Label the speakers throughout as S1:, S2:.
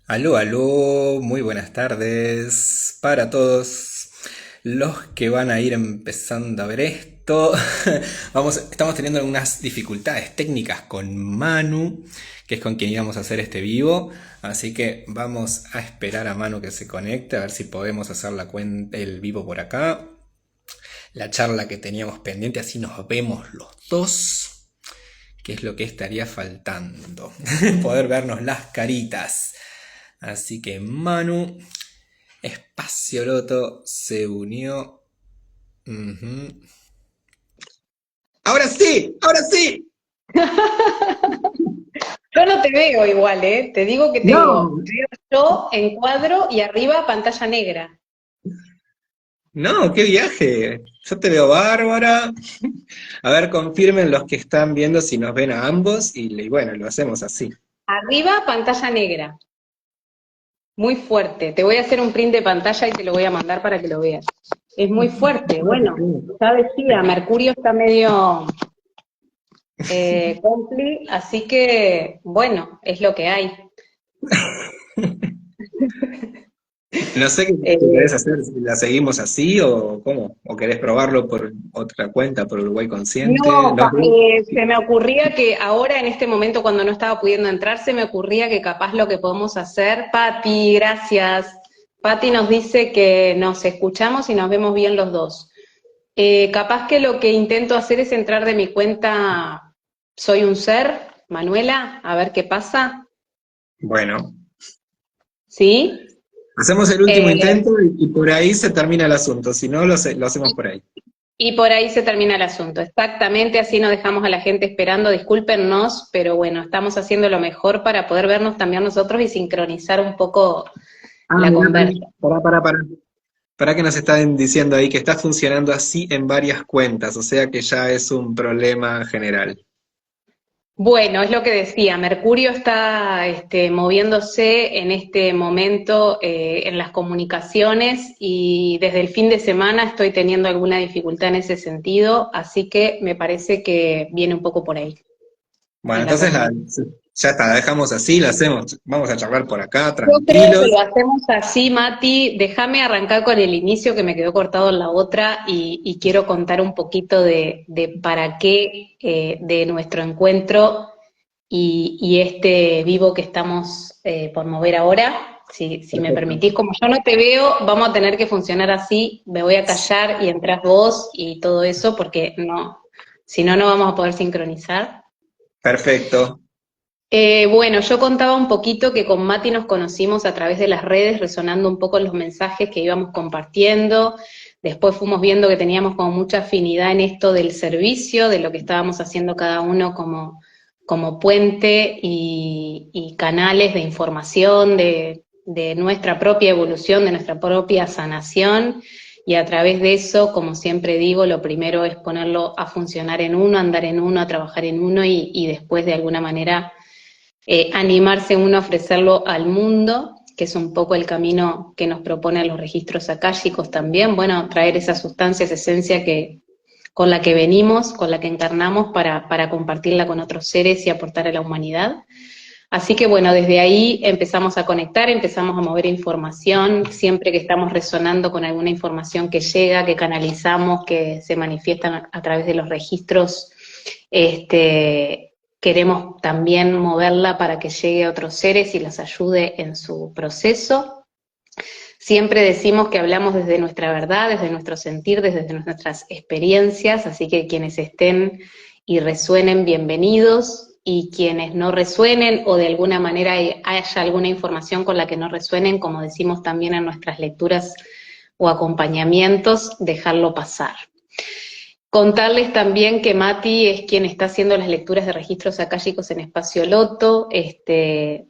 S1: Aló, aló, muy buenas tardes para todos los que van a ir empezando a ver esto. Estamos teniendo algunas dificultades técnicas con Manu, que es con quien íbamos a hacer este vivo. Así que vamos a esperar a Manu que se conecte, a ver si podemos hacer el vivo por acá. La charla que teníamos pendiente, así nos vemos los dos, que es lo que estaría faltando. Poder vernos las caritas. Así que Manu, Espacio Loto se unió. Ujú. Ahora sí, ahora sí.
S2: Yo no te veo igual, ¿eh? Te digo que
S1: No,
S2: te veo yo en cuadro y arriba pantalla negra.
S1: no, qué viaje. Yo te veo bárbara. A ver, confirmen los que están viendo si nos ven a ambos y bueno, lo hacemos así.
S2: Arriba pantalla negra. Muy fuerte. Te voy a hacer un print de pantalla y te lo voy a mandar para que lo veas. Es muy fuerte.
S1: No te
S2: Bueno,
S1: creo.
S2: ya decía, Mercurio está medio compli, así que, bueno, es lo que hay.
S1: No sé qué
S2: Eh,
S1: querés hacer, si la seguimos así o cómo, o querés probarlo por otra cuenta, por Uruguay Consciente.
S2: No, se me ocurría que ahora en este momento cuando no estaba pudiendo entrar, se me ocurría que capaz lo que podemos hacer, Pati, gracias. Pati nos dice que nos escuchamos y nos vemos bien los dos. Capaz que lo que intento hacer es entrar de mi cuenta Soy un ser, Manuela, a ver qué pasa.
S1: Bueno,
S2: ¿Sí?
S1: hacemos el último
S2: Eh,
S1: intento y por ahí se termina el asunto, si no lo hacemos por ahí.
S2: Y por ahí se termina el asunto. Exactamente, así no dejamos a la gente esperando. Discúlpennos, pero bueno, estamos haciendo lo mejor para poder vernos también nosotros y sincronizar un poco
S1: Ah,
S2: la
S1: mirá,
S2: conversa.
S1: pará. Para que nos están diciendo ahí que está funcionando así en varias cuentas, o sea que ya es un problema general.
S2: Bueno, es lo que decía, Mercurio está moviéndose en este momento en las comunicaciones y desde el fin de semana estoy teniendo alguna dificultad en ese sentido, así que me parece que viene un poco por ahí
S1: Bueno,
S2: en la
S1: entonces
S2: comunicación.
S1: ya está, la dejamos así, la hacemos, vamos a charlar por acá,
S2: Yo creo que
S1: tranquilos.
S2: lo hacemos así, Mati. Déjame arrancar con el inicio que me quedó cortado en la otra y quiero contar un poquito de para qué de nuestro encuentro y este vivo que estamos por mover ahora. Si me
S1: Perfecto.
S2: permitís, como yo no te veo, vamos a tener que funcionar así. Me voy a callar y entras vos y todo eso porque no, si no, no vamos a poder sincronizar.
S1: Perfecto.
S2: Bueno, yo contaba un poquito que con Mati nos conocimos a través de las redes, resonando un poco los mensajes que íbamos compartiendo. Después fuimos viendo que teníamos como mucha afinidad en esto del servicio, de lo que estábamos haciendo cada uno como puente y canales de información, de nuestra propia evolución, de nuestra propia sanación. Y a través de eso, como siempre digo, lo primero es ponerlo a funcionar en uno, andar en uno, a trabajar en uno y después de alguna manera animarse uno a ofrecerlo al mundo, que es un poco el camino que nos proponen los registros akáshicos también, bueno, traer esa sustancia, esa esencia con la que venimos, con la que encarnamos para compartirla con otros seres y aportar a la humanidad. Así que bueno, desde ahí empezamos a conectar, empezamos a mover información, siempre que estamos resonando con alguna información que llega, que canalizamos, que se manifiestan a través de los registros, queremos también moverla para que llegue a otros seres y los ayude en su proceso. Siempre decimos que hablamos desde nuestra verdad, desde nuestro sentir, desde nuestras experiencias, así que quienes estén y resuenen, bienvenidos, y quienes no resuenen o de alguna manera haya alguna información con la que no resuenen, como decimos también en nuestras lecturas o acompañamientos, dejarlo pasar. Contarles también que Mati es quien está haciendo las lecturas de registros akáshicos en Espacio Loto,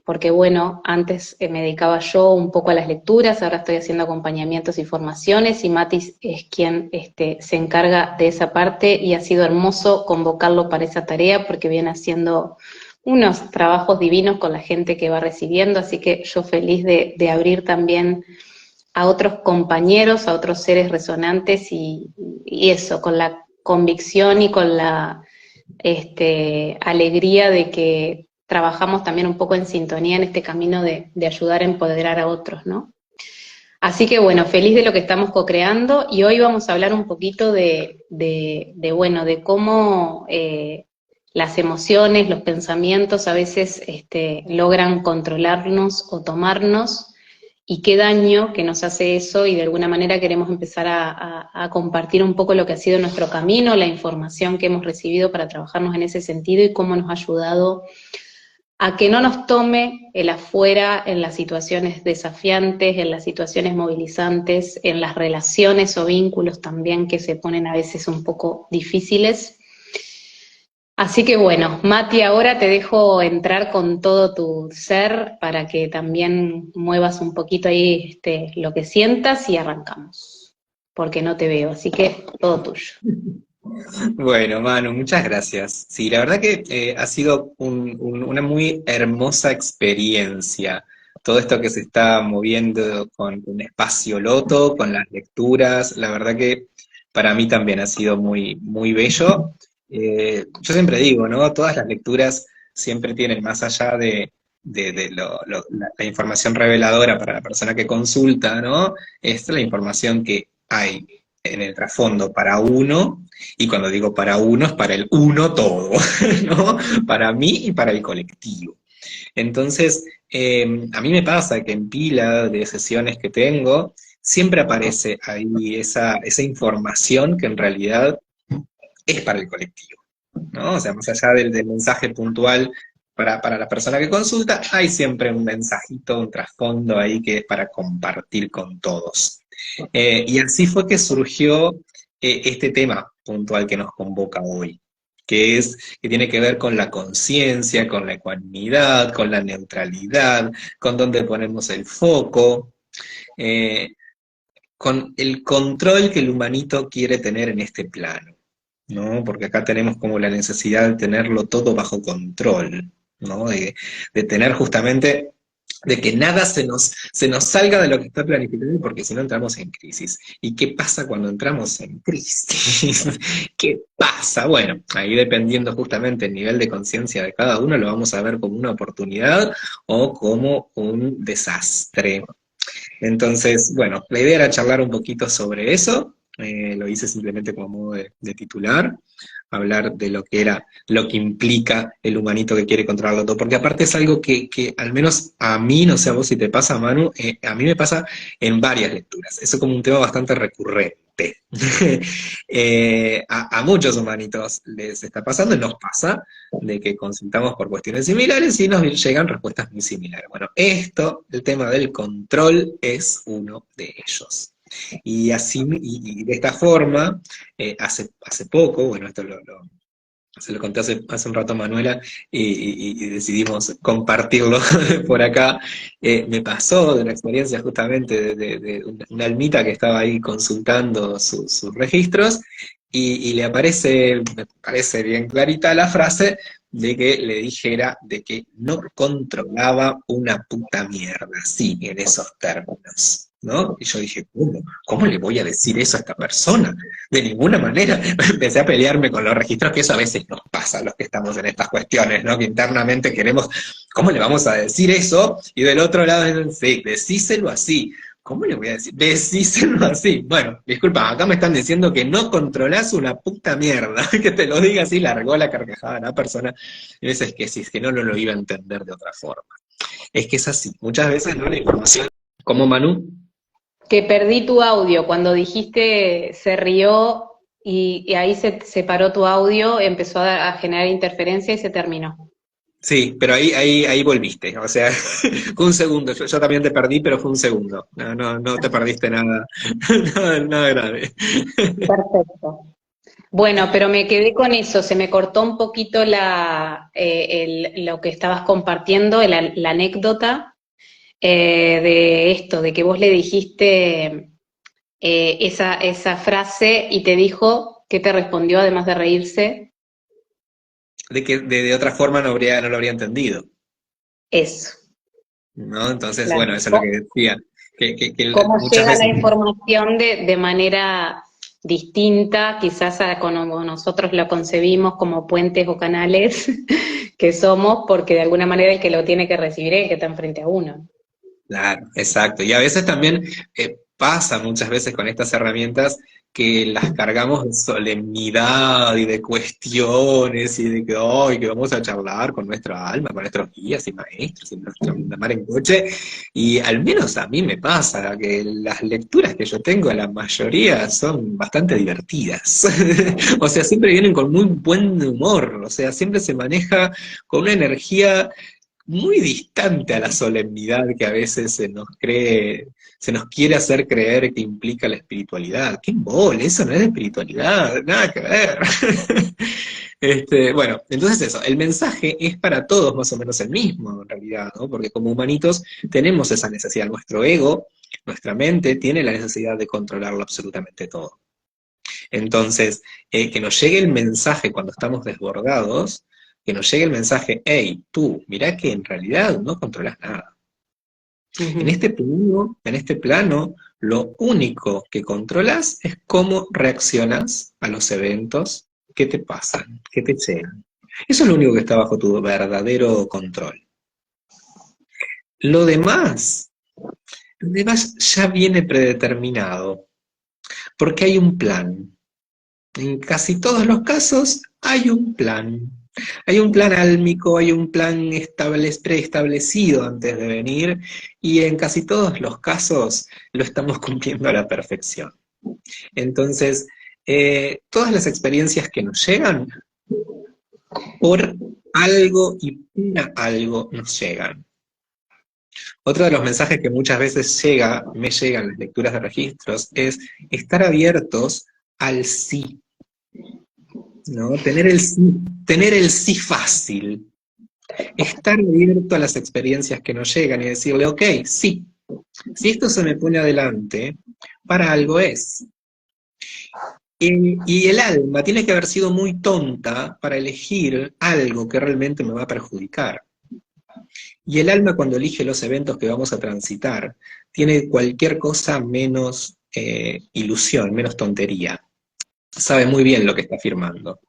S2: porque bueno, antes me dedicaba yo un poco a las lecturas, ahora estoy haciendo acompañamientos y formaciones, y Mati es quien se encarga de esa parte, y ha sido hermoso convocarlo para esa tarea, porque viene haciendo unos trabajos divinos con la gente que va recibiendo, así que yo feliz de abrir también a otros compañeros, a otros seres resonantes y eso, con la convicción y con la alegría de que trabajamos también un poco en sintonía en este camino de ayudar a empoderar a otros, ¿no? Así que bueno, feliz de lo que estamos co-creando y hoy vamos a hablar un poquito bueno, de cómo las emociones, los pensamientos a veces logran controlarnos o tomarnos y qué daño que nos hace eso y de alguna manera queremos empezar a compartir un poco lo que ha sido nuestro camino, la información que hemos recibido para trabajarnos en ese sentido y cómo nos ha ayudado a que no nos tome el afuera en las situaciones desafiantes, en las situaciones movilizantes, en las relaciones o vínculos también que se ponen a veces un poco difíciles. Así que bueno, Mati, ahora te dejo entrar con todo tu ser para que también muevas un poquito ahí lo que sientas y arrancamos, porque no te veo, así que todo tuyo.
S1: Bueno, Manu, muchas gracias. Sí, la verdad que ha sido una muy hermosa experiencia. Todo esto que se está moviendo con un espacio loto, con las lecturas, la verdad que para mí también ha sido muy, muy bello. Yo siempre digo, ¿no? Todas las lecturas siempre tienen, más allá de la información reveladora para la persona que consulta, ¿no? Es la información que hay en el trasfondo para uno y cuando digo para uno, es para el uno todo, ¿no? Para mí y para el colectivo. Entonces, a mí me pasa que en pila de sesiones que tengo, siempre aparece ahí esa información que en realidad es para el colectivo, ¿no? O sea, más allá del mensaje puntual para la persona que consulta, hay siempre un mensajito, un trasfondo ahí que es para compartir con todos. Y así fue que surgió este tema puntual que nos convoca hoy, que tiene que ver con la conciencia, con la ecuanimidad, con la neutralidad, con dónde ponemos el foco, eh, con el control que el humanito quiere tener en este plano, ¿no? Porque acá tenemos como la necesidad de tenerlo todo bajo control, ¿no? De tener justamente, de que nada se nos salga de lo que está planificado, porque si no entramos en crisis. ¿Y qué pasa cuando entramos en crisis? ¿Qué pasa? Bueno, ahí dependiendo justamente el nivel de conciencia de cada uno, lo vamos a ver como una oportunidad o como un desastre. Entonces, bueno, la idea era charlar un poquito sobre eso, lo hice simplemente como modo de titular, hablar de lo que era, lo que implica el humanito que quiere controlarlo todo, porque aparte es algo que al menos a mí, no sé a vos si te pasa, Manu, a mí me pasa en varias lecturas, eso es como un tema bastante recurrente. A muchos humanitos les está pasando, y nos pasa, de que consultamos por cuestiones similares y nos llegan respuestas muy similares. Bueno, el tema del control, es uno de ellos. Y así, y de esta forma, hace poco, bueno, esto se lo conté hace un rato a Manuela y decidimos compartirlo por acá. Me pasó de una experiencia justamente de una almita que estaba ahí consultando sus registros y me parece bien clarita la frase de que le dijera de que no controlaba una puta mierda, sí, en esos términos, ¿no? Y yo dije, ¿cómo? ¿Cómo le voy a decir eso a esta persona? De ninguna manera. Empecé a pelearme con los registros, que eso a veces nos pasa a los que estamos en estas cuestiones, ¿no? Que internamente queremos, ¿cómo le vamos a decir eso? Y del otro lado dicen, sí, decíselo así. ¿Cómo le voy a decir? Decíselo así. Bueno, disculpa, acá me están diciendo que no controlás una puta mierda. Que te lo diga así, largó la carcajada a la persona. Y a veces que sí, es que no lo iba a entender de otra forma. Es que es así. Muchas veces, ¿no? La información, como Manu.
S2: Que perdí tu audio, cuando dijiste se rió y ahí se paró tu audio, empezó a generar interferencia y se terminó.
S1: Sí, pero ahí volviste. O sea, fue un segundo. Yo también te perdí, pero fue un segundo. No te perdiste nada, nada grave.
S2: Perfecto. Bueno, pero me quedé con eso, se me cortó un poquito lo que estabas compartiendo, la anécdota de esto, de que vos le dijiste esa frase y te dijo, ¿qué te respondió además de reírse?
S1: De que de otra forma no lo habría entendido,
S2: Eso,
S1: ¿no? Entonces, bueno,
S2: claro.
S1: eso es lo que decía. Que
S2: Cómo
S1: muchas
S2: llega la
S1: veces.
S2: información de manera distinta, quizás a como nosotros lo concebimos como puentes o canales que somos, porque de alguna manera el que lo tiene que recibir es el que está enfrente a uno.
S1: Claro, exacto. Y a veces también pasa muchas veces con estas herramientas que las cargamos de solemnidad y de cuestiones y de que hoy que vamos a charlar con nuestra alma, con nuestros guías y maestros y nuestro mar en coche. Y al menos a mí me pasa que las lecturas que yo tengo, la mayoría son bastante divertidas. O sea, siempre vienen con muy buen humor. O sea, siempre se maneja con una energía muy distante a la solemnidad que a veces se nos quiere hacer creer que implica la espiritualidad. ¡Qué embole! Eso no es espiritualidad, nada que ver. Bueno, entonces eso, el mensaje es para todos más o menos el mismo, en realidad, ¿no? Porque como humanitos tenemos esa necesidad. Nuestro ego, nuestra mente, tiene la necesidad de controlarlo absolutamente todo. Entonces, que nos llegue el mensaje cuando estamos desbordados, que nos llegue el mensaje, hey, tú, mirá que en realidad no controlas nada.
S2: Ujú.
S1: En este plano, lo único que controlas es cómo reaccionas a los eventos que te pasan, que te llegan. Eso es lo único que está bajo tu verdadero control. Lo demás, lo demás ya viene predeterminado, porque hay un plan. En casi todos los casos hay un plan. Hay un plan álmico, hay un plan preestablecido antes de venir, y en casi todos los casos lo estamos cumpliendo a la perfección. Entonces, todas las experiencias que nos llegan, por algo y para algo nos llegan. Otro de los mensajes que muchas veces me llegan en las lecturas de registros, es estar abiertos al sí. ¿No? Tener el sí fácil, estar abierto a las experiencias que nos llegan y decirle, ok, sí, si esto se me pone adelante, para algo es. Y el alma tiene que haber sido muy tonta para elegir algo que realmente me va a perjudicar. Y el alma cuando elige los eventos que vamos a transitar, tiene cualquier cosa menos ilusión, menos tontería. Sabe muy bien lo que está firmando.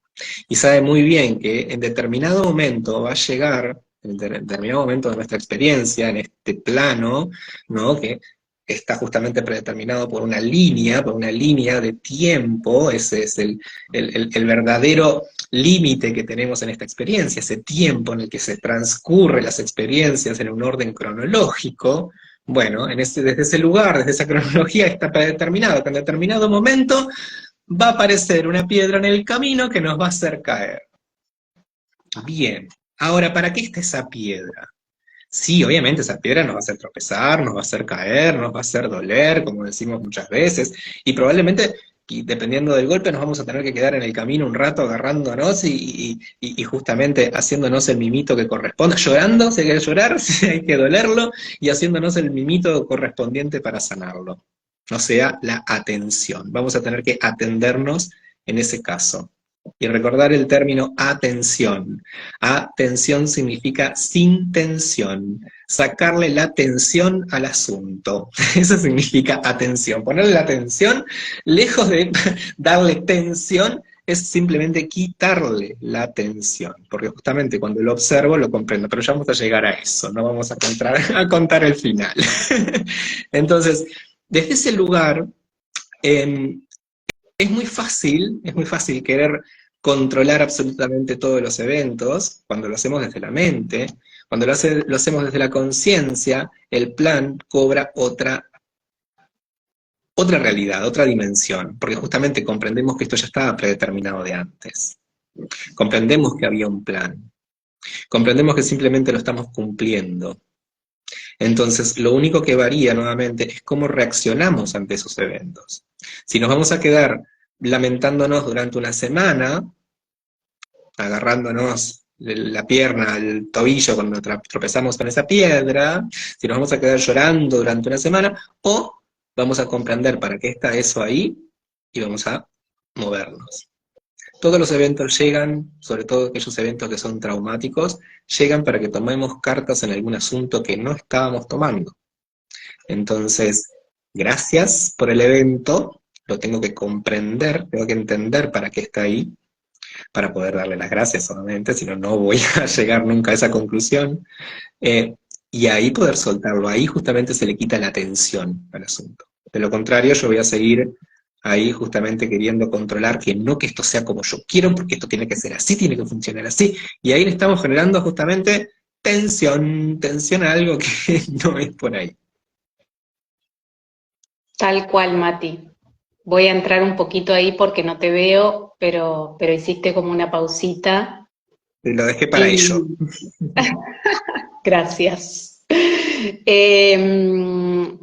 S1: Y sabe muy bien que en determinado momento va a llegar, en determinado momento de nuestra experiencia, en este plano, ¿no? Que está justamente predeterminado por una línea de tiempo. Ese es el verdadero límite que tenemos en esta experiencia, ese tiempo en el que se transcurren las experiencias en un orden cronológico. Bueno, desde ese lugar, desde esa cronología está predeterminado que en determinado momento va a aparecer una piedra en el camino que nos va a hacer caer. Bien, ahora, ¿para qué está esa piedra? Sí, obviamente esa piedra nos va a hacer tropezar, nos va a hacer caer, nos va a hacer doler, como decimos muchas veces, y probablemente, y dependiendo del golpe, nos vamos a tener que quedar en el camino un rato agarrándonos y justamente haciéndonos el mimito que corresponde, llorando, si hay que llorar, si hay que dolerlo, y haciéndonos el mimito correspondiente para sanarlo. O sea, la atención. Vamos a tener que atendernos en ese caso. Y recordar el término atención. Atención significa sin tensión, sacarle la tensión al asunto. Eso significa atención. Ponerle la atención, lejos de darle tensión, es simplemente quitarle la tensión. Porque justamente cuando lo observo lo comprendo, pero ya vamos a llegar a eso, no vamos a contar el final. Entonces, desde ese lugar, eh, es muy fácil querer controlar absolutamente todos los eventos cuando lo hacemos desde la mente. Cuando lo hacemos desde la conciencia, el plan cobra otra realidad, otra dimensión, porque justamente comprendemos que esto ya estaba predeterminado de antes. Comprendemos que había un plan. Comprendemos que simplemente lo estamos cumpliendo. Entonces, lo único que varía nuevamente es cómo reaccionamos ante esos eventos. Si nos vamos a quedar lamentándonos durante una semana, agarrándonos la pierna, el tobillo cuando tropezamos con esa piedra, si nos vamos a quedar llorando durante una semana, o vamos a comprender para qué está eso ahí y vamos a movernos. Todos los eventos llegan, sobre todo aquellos eventos que son traumáticos, llegan para que tomemos cartas en algún asunto que no estábamos tomando. Entonces, gracias por el evento, lo tengo que comprender, tengo que entender para qué está ahí, para poder darle las gracias solamente, si no, no voy a llegar nunca a esa conclusión. Eh, y ahí poder soltarlo, ahí justamente se le quita la tensión al asunto. De lo contrario, yo voy a seguir ahí justamente queriendo controlar que no que esto sea como yo quiero, porque esto tiene que ser así, tiene que funcionar así. Y ahí le estamos generando justamente tensión, tensión a algo que no es por ahí.
S2: Tal cual, Mati. Voy a entrar un poquito ahí porque no te veo, pero hiciste como una pausita
S1: Y lo dejé para ello.
S2: y gracias.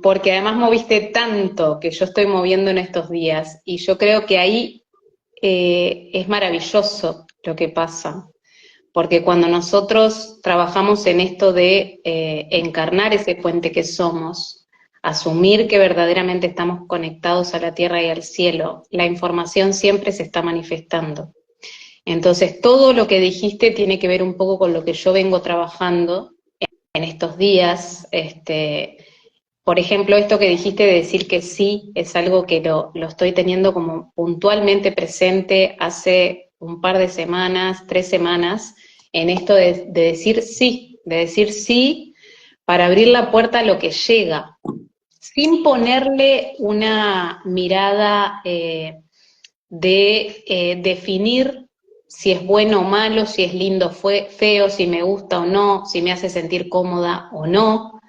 S2: Porque además moviste tanto que yo estoy moviendo en estos días y yo creo que ahí es maravilloso lo que pasa, porque cuando nosotros trabajamos en esto de encarnar ese puente que somos, asumir que verdaderamente estamos conectados a la tierra y al cielo, la información siempre se está manifestando. Entonces, todo lo que dijiste tiene que ver un poco con lo que yo vengo trabajando en estos días. Por ejemplo, esto que dijiste de decir que sí, es algo que lo estoy teniendo como puntualmente presente hace un par de semanas, 3 semanas, en esto de decir sí para abrir la puerta a lo que llega, sin ponerle una mirada de definir si es bueno o malo, si es lindo o feo, si me gusta o no, si me hace sentir cómoda o no,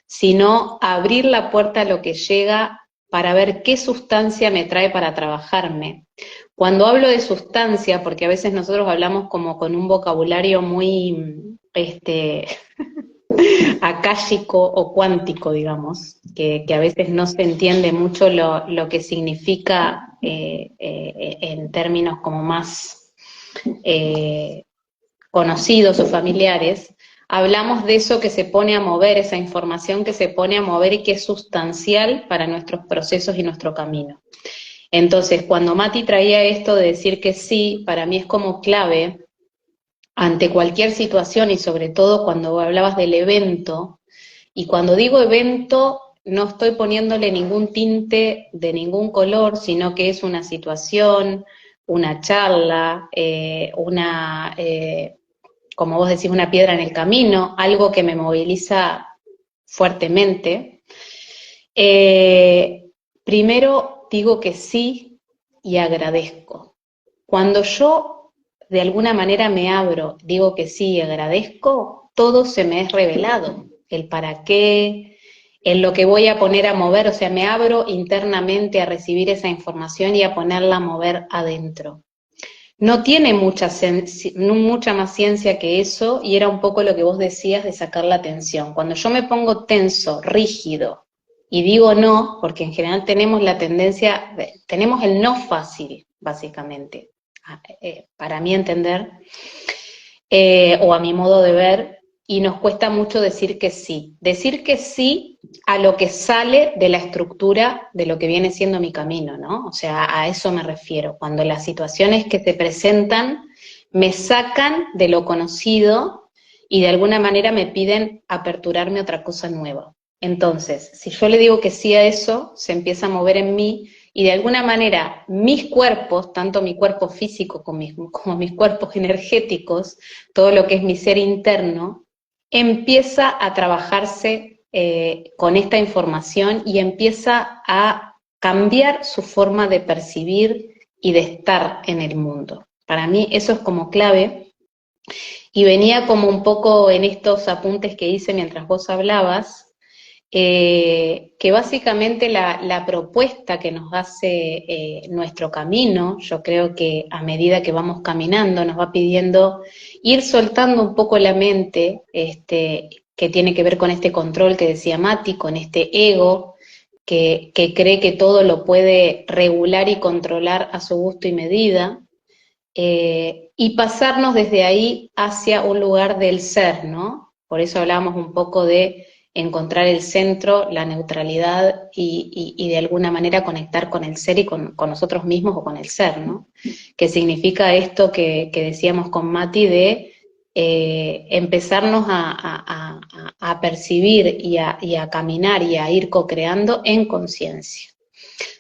S2: sino abrir la puerta a lo que llega para ver qué sustancia me trae para trabajarme. Cuando hablo de sustancia, porque a veces nosotros hablamos como con un vocabulario muy acálico o cuántico, digamos, que a veces no se entiende mucho lo que significa en términos como más eh, conocidos o familiares, hablamos de eso que se pone a mover, esa información que se pone a mover y que es sustancial para nuestros procesos y nuestro camino. Entonces, cuando Mati traía esto de decir que sí, para mí es como clave ante cualquier situación y sobre todo cuando hablabas del evento, y cuando digo evento no estoy poniéndole ningún tinte de ningún color, sino que es una situación, una charla, como vos decís, una piedra en el camino, algo que me moviliza fuertemente. Primero digo que sí y agradezco. Cuando yo de alguna manera me abro, digo que sí y agradezco, todo se me es revelado, el para qué, en lo que voy a poner a mover, o sea, me abro internamente a recibir esa información y a ponerla a mover adentro. No tiene mucha más ciencia que eso, y era un poco lo que vos decías de sacar la tensión. Cuando yo me pongo tenso, rígido, y digo no, porque en general tenemos la tendencia, tenemos el no fácil, básicamente, para mí entender, o a mi modo de ver, y nos cuesta mucho decir que sí. Decir que sí a lo que sale de la estructura de lo que viene siendo mi camino, ¿no? O sea, a eso me refiero. Cuando las situaciones que se presentan me sacan de lo conocido y de alguna manera me piden aperturarme a otra cosa nueva. Entonces, si yo le digo que sí a eso, se empieza a mover en mí y de alguna manera mis cuerpos, tanto mi cuerpo físico como mis cuerpos energéticos, todo lo que es mi ser interno, empieza a trabajarse con esta información y empieza a cambiar su forma de percibir y de estar en el mundo. Para mí eso es como clave y venía como un poco en estos apuntes que hice mientras vos hablabas, que básicamente la propuesta que nos hace nuestro camino, yo creo que a medida que vamos caminando nos va pidiendo ir soltando un poco la mente, que tiene que ver con este control que decía Mati, con este ego que cree que todo lo puede regular y controlar a su gusto y medida, y pasarnos desde ahí hacia un lugar del ser, ¿no? Por eso hablábamos un poco de encontrar el centro, la neutralidad y de alguna manera conectar con el ser y con nosotros mismos o con el ser, ¿no? Que significa esto que decíamos con Mati de empezarnos a percibir y a caminar y a ir co-creando en conciencia.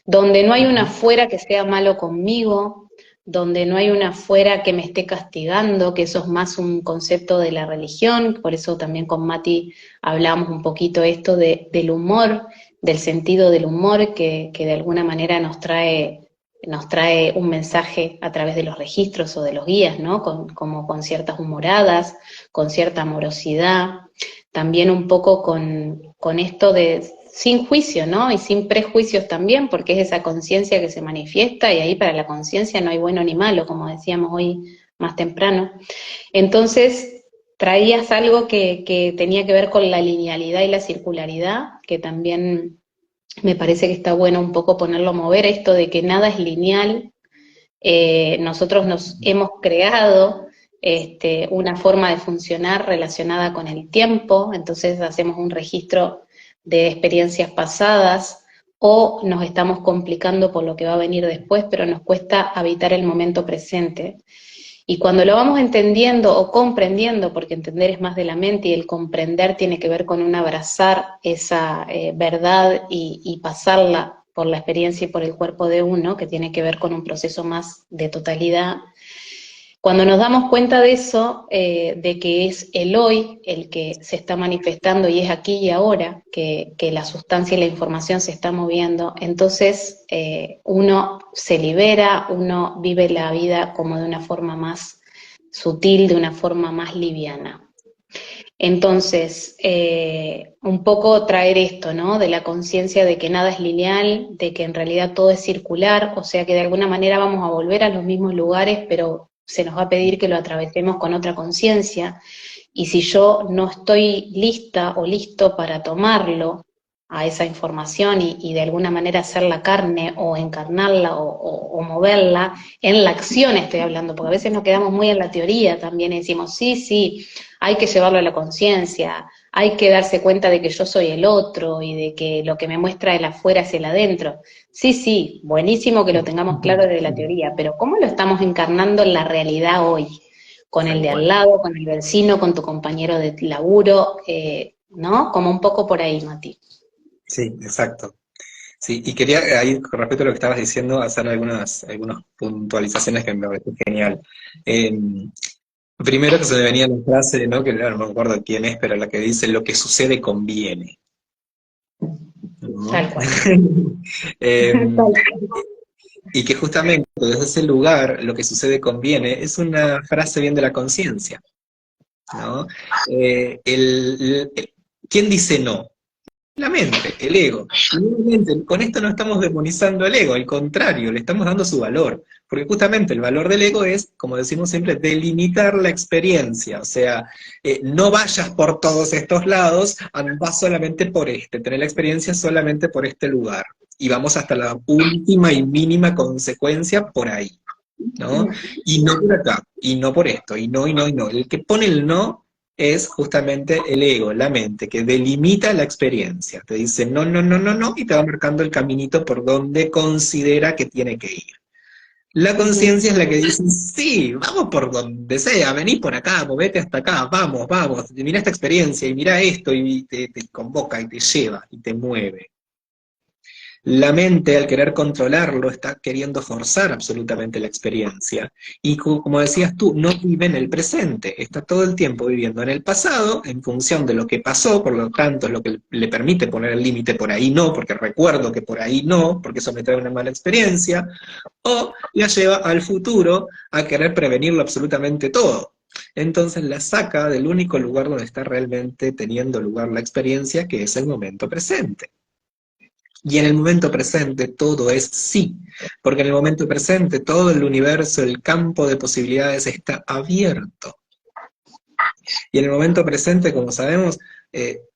S2: donde no hay un afuera que sea malo conmigo, donde no hay un afuera que me esté castigando, que eso es más un concepto de la religión, por eso también con Mati hablamos un poquito esto del humor, del sentido del humor que de alguna manera nos trae un mensaje a través de los registros o de los guías, ¿no? Como con ciertas humoradas, con cierta amorosidad, también un poco con esto de sin juicio, ¿no? Y sin prejuicios también, porque es esa conciencia que se manifiesta y ahí para la conciencia no hay bueno ni malo, como decíamos hoy más temprano. Entonces, traías algo que tenía que ver con la linealidad y la circularidad, que también me parece que está bueno un poco ponerlo a mover, esto de que nada es lineal. Nosotros nos hemos creado una forma de funcionar relacionada con el tiempo, entonces hacemos un registro de experiencias pasadas o nos estamos complicando por lo que va a venir después, pero nos cuesta habitar el momento presente. Y cuando lo vamos entendiendo o comprendiendo, porque entender es más de la mente y el comprender tiene que ver con un abrazar esa verdad y pasarla por la experiencia y por el cuerpo de uno, que tiene que ver con un proceso más de totalidad. Cuando nos damos cuenta de eso, de que es el hoy el que se está manifestando y es aquí y ahora que la sustancia y la información se está moviendo, entonces uno se libera, uno vive la vida como de una forma más sutil, de una forma más liviana. Entonces, un poco traer esto, ¿no? De la conciencia de que nada es lineal, de que en realidad todo es circular, o sea que de alguna manera vamos a volver a los mismos lugares, pero se nos va a pedir que lo atravesemos con otra conciencia. Y si yo no estoy lista o listo para tomarlo a esa información y de alguna manera hacerla carne o encarnarla o moverla, en la acción estoy hablando, porque a veces nos quedamos muy en la teoría también y decimos, sí, sí, hay que llevarlo a la conciencia, hay que darse cuenta de que yo soy el otro y de que lo que me muestra el afuera es el adentro. Sí, sí, buenísimo que lo tengamos claro desde la teoría, pero ¿cómo lo estamos encarnando en la realidad hoy? Con el
S3: Tal
S2: de al
S3: cual.
S2: lado, con el vecino, con tu compañero de laburo, ¿no? Como un poco por ahí, Mati.
S3: Sí, exacto. Sí, y quería ahí, con respecto a lo que estabas diciendo, hacer algunas puntualizaciones que me parecen genial. Eh, Primero que se me venía la frase, ¿no? Que no me acuerdo quién es, pero la que dice lo que sucede conviene, ¿no?
S2: Tal cual.
S3: Eh,
S2: Tal cual.
S3: y que justamente desde ese lugar lo que sucede conviene es una frase bien de la conciencia, ¿no? ¿Quién dice no? La mente, el ego. Y obviamente, con esto no estamos demonizando el ego, al contrario, le estamos dando su valor. Porque justamente el valor del ego es, como decimos siempre, delimitar la experiencia. O sea, no vayas por todos estos lados, anda solamente por este, tener la experiencia solamente por este lugar. Y vamos hasta la última y mínima consecuencia por ahí, ¿no? Y no por acá, y no por esto, y no, y no, y no. El que pone el no es justamente el ego, la mente, que delimita la experiencia. Te dice no, no, no, no, no, y te va marcando el caminito por donde considera que tiene que ir. La conciencia es la que dice, sí, vamos por donde sea, vení por acá, movete hasta acá, vamos, vamos, mira esta experiencia y mira esto, y te convoca y te lleva y te mueve. La mente, al querer controlarlo, está queriendo forzar absolutamente la experiencia. Y como decías tú, no vive en el presente, está todo el tiempo viviendo en el pasado, en función de lo que pasó, por lo tanto es lo que le permite poner el límite por ahí no, porque recuerdo que por ahí no, porque eso me trae una mala experiencia, o la lleva al futuro a querer prevenirlo absolutamente todo. Entonces la saca del único lugar donde está realmente teniendo lugar la experiencia, que es el momento presente. Y en el momento presente todo es sí, porque en el momento presente todo el universo, el campo de posibilidades está abierto. Y en el momento presente, como sabemos,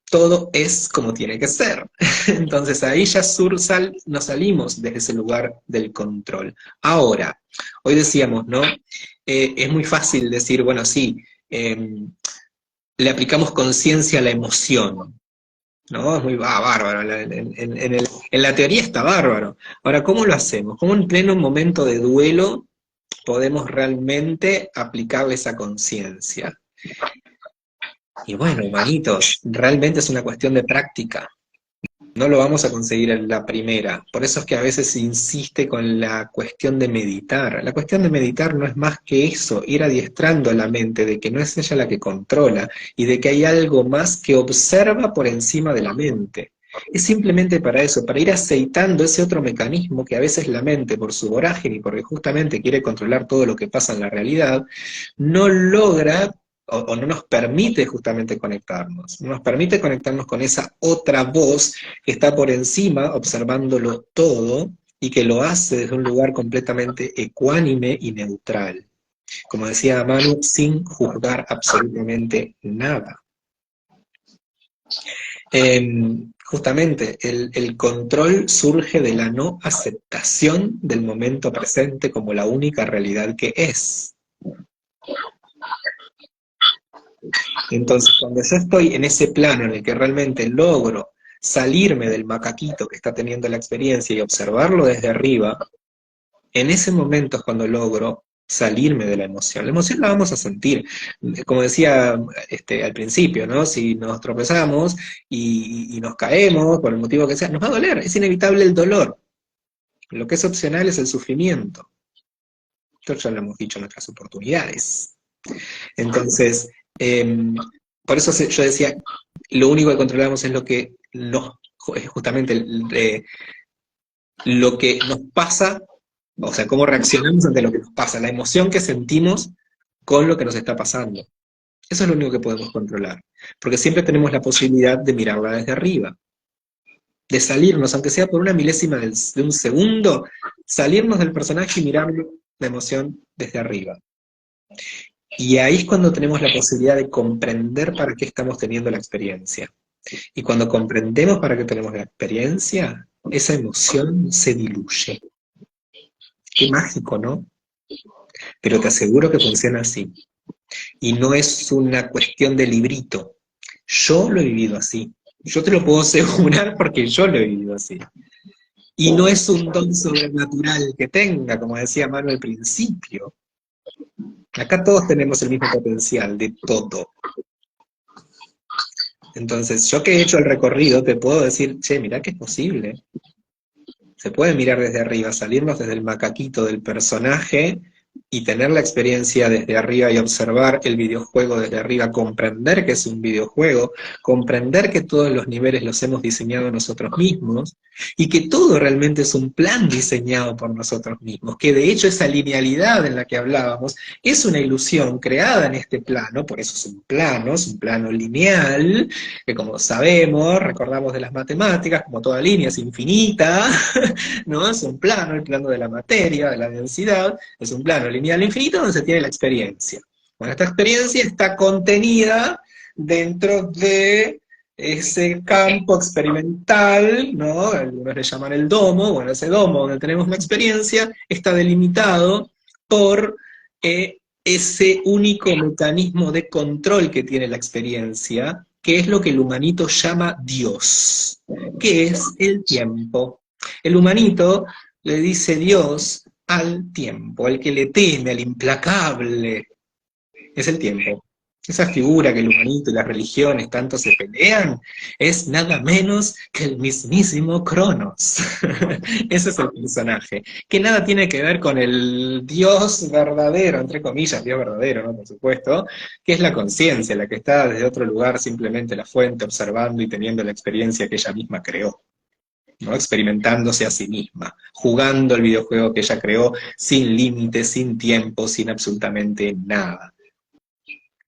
S3: todo es como tiene que ser. Entonces ahí ya nos salimos de ese lugar del control. Ahora, hoy decíamos, ¿no? Es muy fácil decir, bueno, sí, le aplicamos conciencia a la emoción. ¿No? Es muy bárbaro. En la teoría está bárbaro. Ahora, ¿cómo lo hacemos? ¿Cómo en pleno momento de duelo podemos realmente aplicarle esa conciencia? Y bueno, hermanitos, realmente es una cuestión de práctica. No lo vamos a conseguir en la primera. Por eso es que a veces se insiste con la cuestión de meditar. La cuestión de meditar no es más que eso, ir adiestrando a la mente de que no es ella la que controla y de que hay algo más que observa por encima de la mente. Es simplemente para eso, para ir aceitando ese otro mecanismo que a veces la mente, por su vorágine y porque justamente quiere controlar todo lo que pasa en la realidad, no logra o no nos permite justamente conectarnos. No nos permite conectarnos con esa otra voz que está por encima, observándolo todo, y que lo hace desde un lugar completamente ecuánime y neutral. Como decía Manu, sin juzgar absolutamente nada. Justamente el control surge de la no aceptación del momento presente como la única realidad que es. Entonces, cuando yo estoy en ese plano en el que realmente logro salirme del macaquito que está teniendo la experiencia y observarlo desde arriba, en ese momento es cuando logro salirme de la emoción. La emoción la vamos a sentir, como decía al principio, ¿no? Si nos tropezamos y nos caemos, por el motivo que sea, nos va a doler, es inevitable el dolor. Lo que es opcional es el sufrimiento. Esto ya lo hemos dicho en otras oportunidades. Entonces, por eso yo decía, lo único que controlamos es lo que nos, justamente lo que nos pasa, o sea, cómo reaccionamos ante lo que nos pasa, la emoción que sentimos con lo que nos está pasando. Eso es lo único que podemos controlar, porque siempre tenemos la posibilidad de mirarla desde arriba, de salirnos, aunque sea por una milésima de un segundo, salirnos del personaje y mirar la emoción desde arriba. Y ahí es cuando tenemos la posibilidad de comprender para qué estamos teniendo la experiencia. Y cuando comprendemos para qué tenemos la experiencia, esa emoción se diluye. Qué mágico, ¿no? Pero te aseguro que funciona así. Y no es una cuestión de librito. Yo lo he vivido así. Yo te lo puedo asegurar porque yo lo he vivido así. Y no es un don sobrenatural que tenga, como decía Manu al principio. Acá todos tenemos el mismo potencial de todo. Entonces, yo que he hecho el recorrido, te puedo decir, che, mirá que es posible. Se puede mirar desde arriba, salirnos desde el macaquito del personaje y tener la experiencia desde arriba y observar el videojuego desde arriba, comprender que es un videojuego, comprender que todos los niveles los hemos diseñado nosotros mismos y que todo realmente es un plan diseñado por nosotros mismos, que de hecho esa linealidad en la que hablábamos es una ilusión creada en este plano, por eso es un plano lineal, que como sabemos, recordamos de las matemáticas, como toda línea es infinita, ¿no? Es un plano, el plano de la materia, de la densidad, es un plano lineal infinito donde se tiene la experiencia. Bueno, esta experiencia está contenida dentro de ese campo experimental, ¿no? Algunos le llaman el domo, bueno, ese domo donde tenemos la experiencia está delimitado por ese único mecanismo de control que tiene la experiencia, que es lo que el humanito llama Dios, que es el tiempo. El humanito le dice Dios al tiempo, al que le teme, al implacable, es el tiempo. Esa figura que el humanito y las religiones tanto se pelean es nada menos que el mismísimo Cronos. Ese es el personaje, que nada tiene que ver con el Dios verdadero, entre comillas, Dios verdadero, ¿no? Por supuesto, que es la conciencia, la que está desde otro lugar, simplemente la fuente, observando y teniendo la experiencia que ella misma creó, ¿no? Experimentándose a sí misma, jugando el videojuego que ella creó sin límites, sin tiempo, sin absolutamente nada,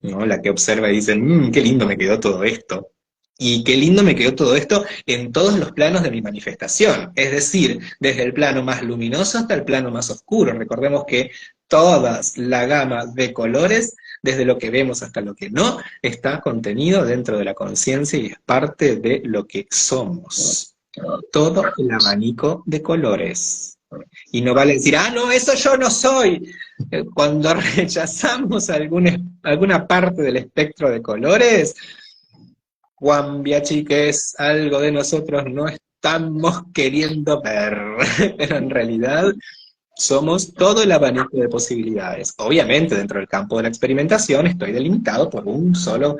S3: ¿no? La que observa y dice, qué lindo me quedó todo esto. Y qué lindo me quedó todo esto en todos los planos de mi manifestación, es decir, desde el plano más luminoso hasta el plano más oscuro. Recordemos que toda la gama de colores, desde lo que vemos hasta lo que no, está contenido dentro de la conciencia y es parte de lo que somos. Todo el abanico de colores. Y no vale decir, no, eso yo no soy. Cuando rechazamos alguna parte del espectro de colores, Juan Biachi, que es algo de nosotros, no estamos queriendo ver, pero en realidad somos todo el abanico de posibilidades. Obviamente, dentro del campo de la experimentación estoy delimitado por un solo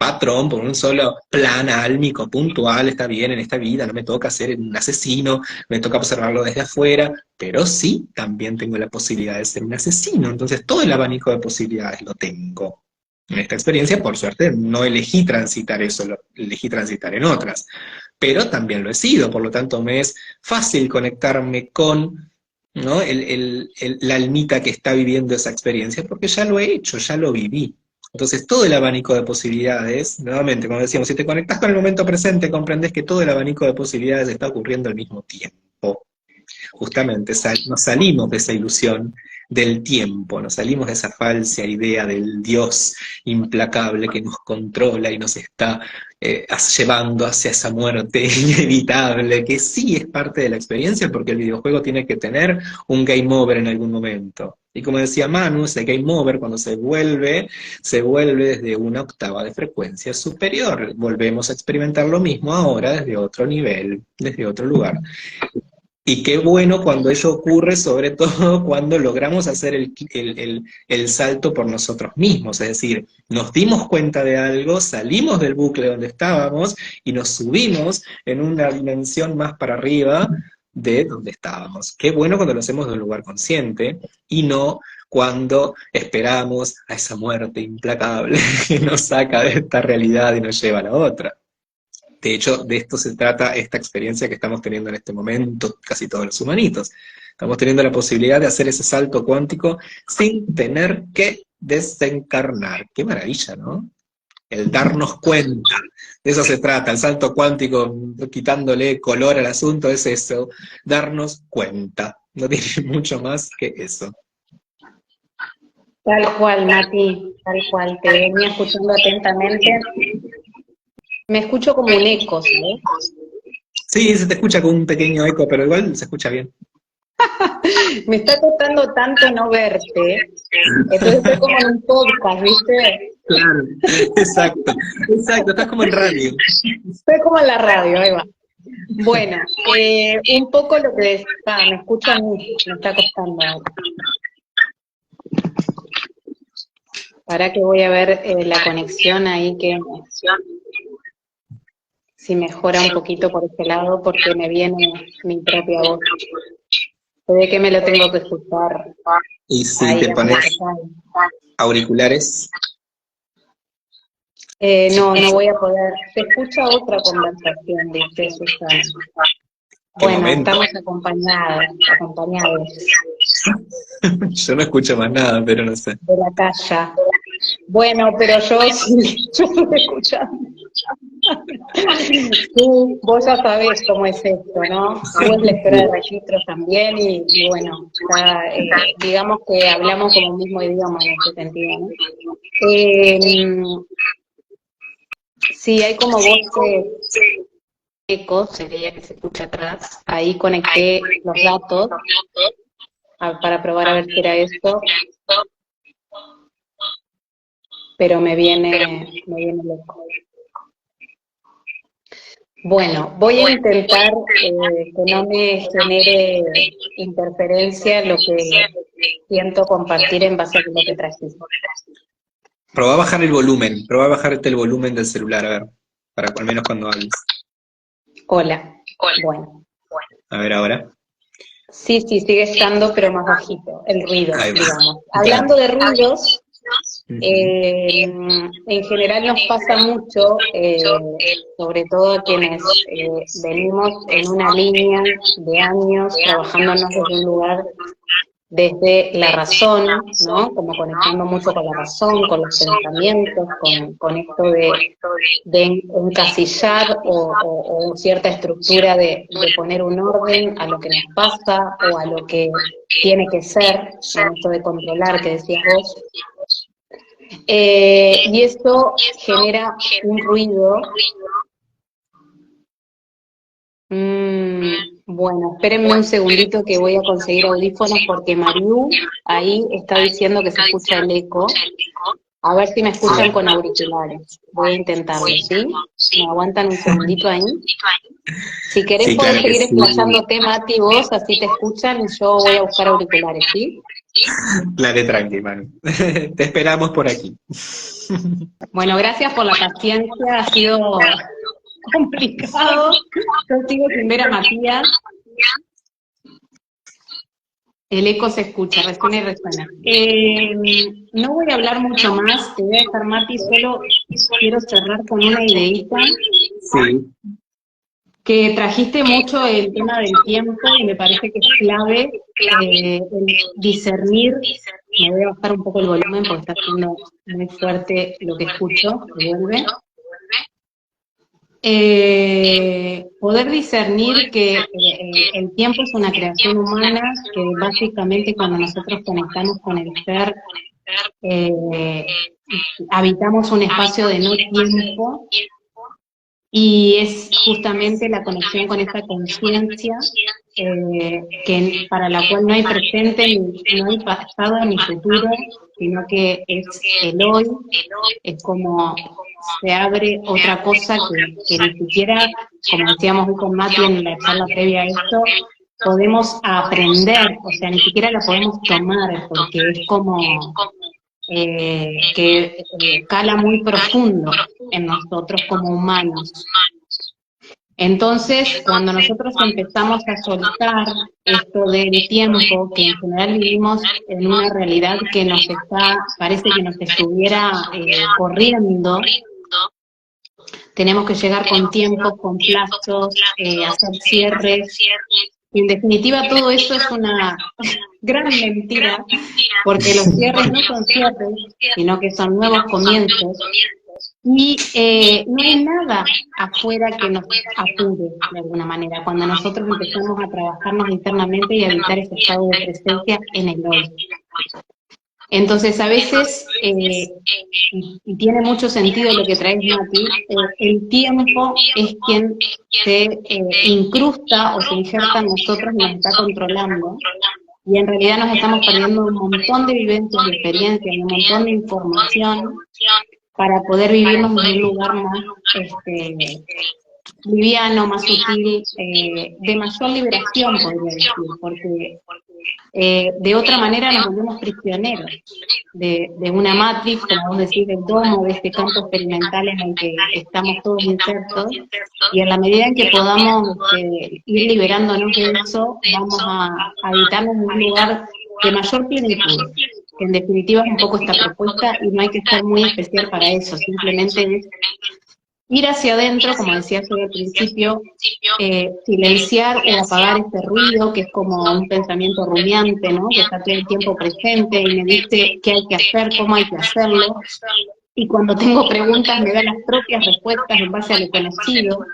S3: patrón, por un solo plan álmico puntual, está bien, en esta vida no me toca ser un asesino, me toca observarlo desde afuera, pero sí, también tengo la posibilidad de ser un asesino, entonces todo el abanico de posibilidades lo tengo. En esta experiencia, por suerte, no elegí transitar eso, lo elegí transitar en otras, pero también lo he sido, por lo tanto me es fácil conectarme con, ¿no? La almita que está viviendo esa experiencia, porque ya lo he hecho, ya lo viví. Entonces, todo el abanico de posibilidades, nuevamente, como decíamos, si te conectas con el momento presente, comprendes que todo el abanico de posibilidades está ocurriendo al mismo tiempo. Justamente nos salimos de esa ilusión del tiempo, nos salimos de esa falsa idea del Dios implacable que nos controla y nos está llevando hacia esa muerte inevitable, que sí es parte de la experiencia porque el videojuego tiene que tener un game over en algún momento. Y como decía Manu, ese game over cuando se vuelve desde una octava de frecuencia superior. Volvemos a experimentar lo mismo ahora desde otro nivel, desde otro lugar. Y qué bueno cuando ello ocurre, sobre todo cuando logramos hacer el salto por nosotros mismos, es decir, nos dimos cuenta de algo, salimos del bucle donde estábamos y nos subimos en una dimensión más para arriba de donde estábamos. Qué bueno cuando lo hacemos de un lugar consciente y no cuando esperamos a esa muerte implacable que nos saca de esta realidad y nos lleva a la otra. De hecho, de esto se trata esta experiencia que estamos teniendo en este momento, casi todos los humanitos. Estamos teniendo la posibilidad de hacer ese salto cuántico sin tener que desencarnar. Qué maravilla, ¿no? El darnos cuenta. De eso se trata, el salto cuántico, quitándole color al asunto, es eso, darnos cuenta. No tiene mucho más que eso.
S2: Tal cual, Mati, tal cual. Te venía escuchando atentamente. Me escucho como un eco, ¿sabes?
S3: Sí, se te escucha con un pequeño eco, pero igual se escucha bien.
S2: Me está costando tanto no verte, entonces estoy como en un podcast, ¿viste?
S3: Claro, exacto, estás como en radio.
S2: Estoy como en la radio, ahí va. Bueno, un poco lo que me escucha mucho, me está costando ahora. Para que voy a ver la conexión ahí que si mejora un poquito por este lado, porque me viene mi propia voz. Se ve que me lo tengo que escuchar.
S3: Y si
S2: ahí,
S3: te pones auriculares.
S2: No voy a poder. Se escucha otra conversación, dice Susana. Bueno,
S3: momento.
S2: estamos acompañados.
S3: Yo no escucho más nada, pero no sé.
S2: De la calle. Bueno, pero yo sí, yo estoy escuchando. Sí, vos ya sabés cómo es esto, ¿no? Vos lectora de registros también y bueno, ya, digamos que hablamos como el mismo idioma en este sentido, ¿no? Sí, hay como voces, eco, sería que se escucha atrás. Ahí conecté los datos para probar a ver si era esto. Pero me viene loco. Bueno, voy a intentar que no me genere interferencia lo que siento compartir en base a lo que trajiste.
S3: Probá a bajar el volumen, probá a bajarte el volumen del celular, a ver, para al menos cuando hables.
S2: Hola. Bueno.
S3: A ver ahora.
S2: Sí, sigue estando, pero más bajito, el ruido, digamos. Hablando de ruidos, en general nos pasa mucho, sobre todo a quienes venimos en una línea de años trabajándonos desde un lugar, desde la razón, ¿no? Como conectando mucho con la razón, con los pensamientos, con esto de encasillar o cierta estructura de poner un orden a lo que nos pasa o a lo que tiene que ser, ¿no? Esto de controlar que decías vos. Y esto genera un ruido. Bueno, espérenme un segundito que voy a conseguir audífonos porque Mariú ahí está diciendo que se escucha el eco. A ver si me escuchan con auriculares. Voy a intentarlo, ¿sí? ¿Me aguantan un segundito ahí? Si querés
S3: Sí,
S2: podés
S3: claro
S2: seguir
S3: sí.
S2: explayándote, Mati, vos, así te escuchan y yo voy a buscar auriculares, ¿sí?
S3: Dale tranqui, Manu. Te esperamos por aquí.
S2: Bueno, gracias por la paciencia, ha sido complicado. Yo sigo sin ver a Matías. El eco se escucha, resuena y resuena. No voy a hablar mucho más, te voy a dejar, Mati, solo quiero cerrar con una ideita.
S3: Sí.
S2: Que trajiste mucho el tema del tiempo y me parece que es clave el discernir. Me voy a bajar un poco el volumen porque está siendo muy fuerte lo que escucho, vuelve. Poder discernir que el tiempo es una creación humana, que básicamente cuando nosotros conectamos con el ser, habitamos un espacio de no tiempo, y es justamente la conexión con esa conciencia para la cual no hay presente, no hay pasado ni futuro, sino que es el hoy, es como se abre otra cosa que ni siquiera, como decíamos hoy con Mati en la charla previa a esto, podemos aprender, o sea, ni siquiera la podemos tomar, porque es como que cala muy profundo en nosotros como humanos. Entonces, cuando nosotros empezamos a soltar esto del tiempo, que en general vivimos en una realidad que nos parece que nos estuviera corriendo, tenemos que llegar con tiempos, con plazos, hacer cierres. Y en definitiva todo eso es una gran mentira, porque los cierres no son cierres, sino que son nuevos comienzos. Y no hay nada afuera que nos apure, de alguna manera, cuando nosotros empezamos a trabajarnos internamente y a evitar ese estado de presencia en el hoy. Entonces, a veces, y tiene mucho sentido lo que traes, Mati, el tiempo es quien se incrusta o se injerta en nosotros y nos está controlando. Y en realidad nos estamos perdiendo un montón de vivencias, de experiencias, un montón de información para poder vivirnos en un lugar más liviano, más sutil, de mayor liberación, podría decir, porque de otra manera nos volvemos prisioneros de una matriz, como vos decís, del domo, de este campo experimental en el que estamos todos insertos, y en la medida en que podamos ir liberándonos de eso, vamos a habitarnos en un lugar de mayor plenitud, que en definitiva es un poco esta propuesta, y no hay que ser muy especial para eso, simplemente es ir hacia adentro, como decía yo al principio, silenciar o apagar este ruido, que es como un pensamiento rumiante, ¿no? Que está todo el tiempo presente y me dice qué hay que hacer, cómo hay que hacerlo, y cuando tengo preguntas me da las propias respuestas en base a lo conocido.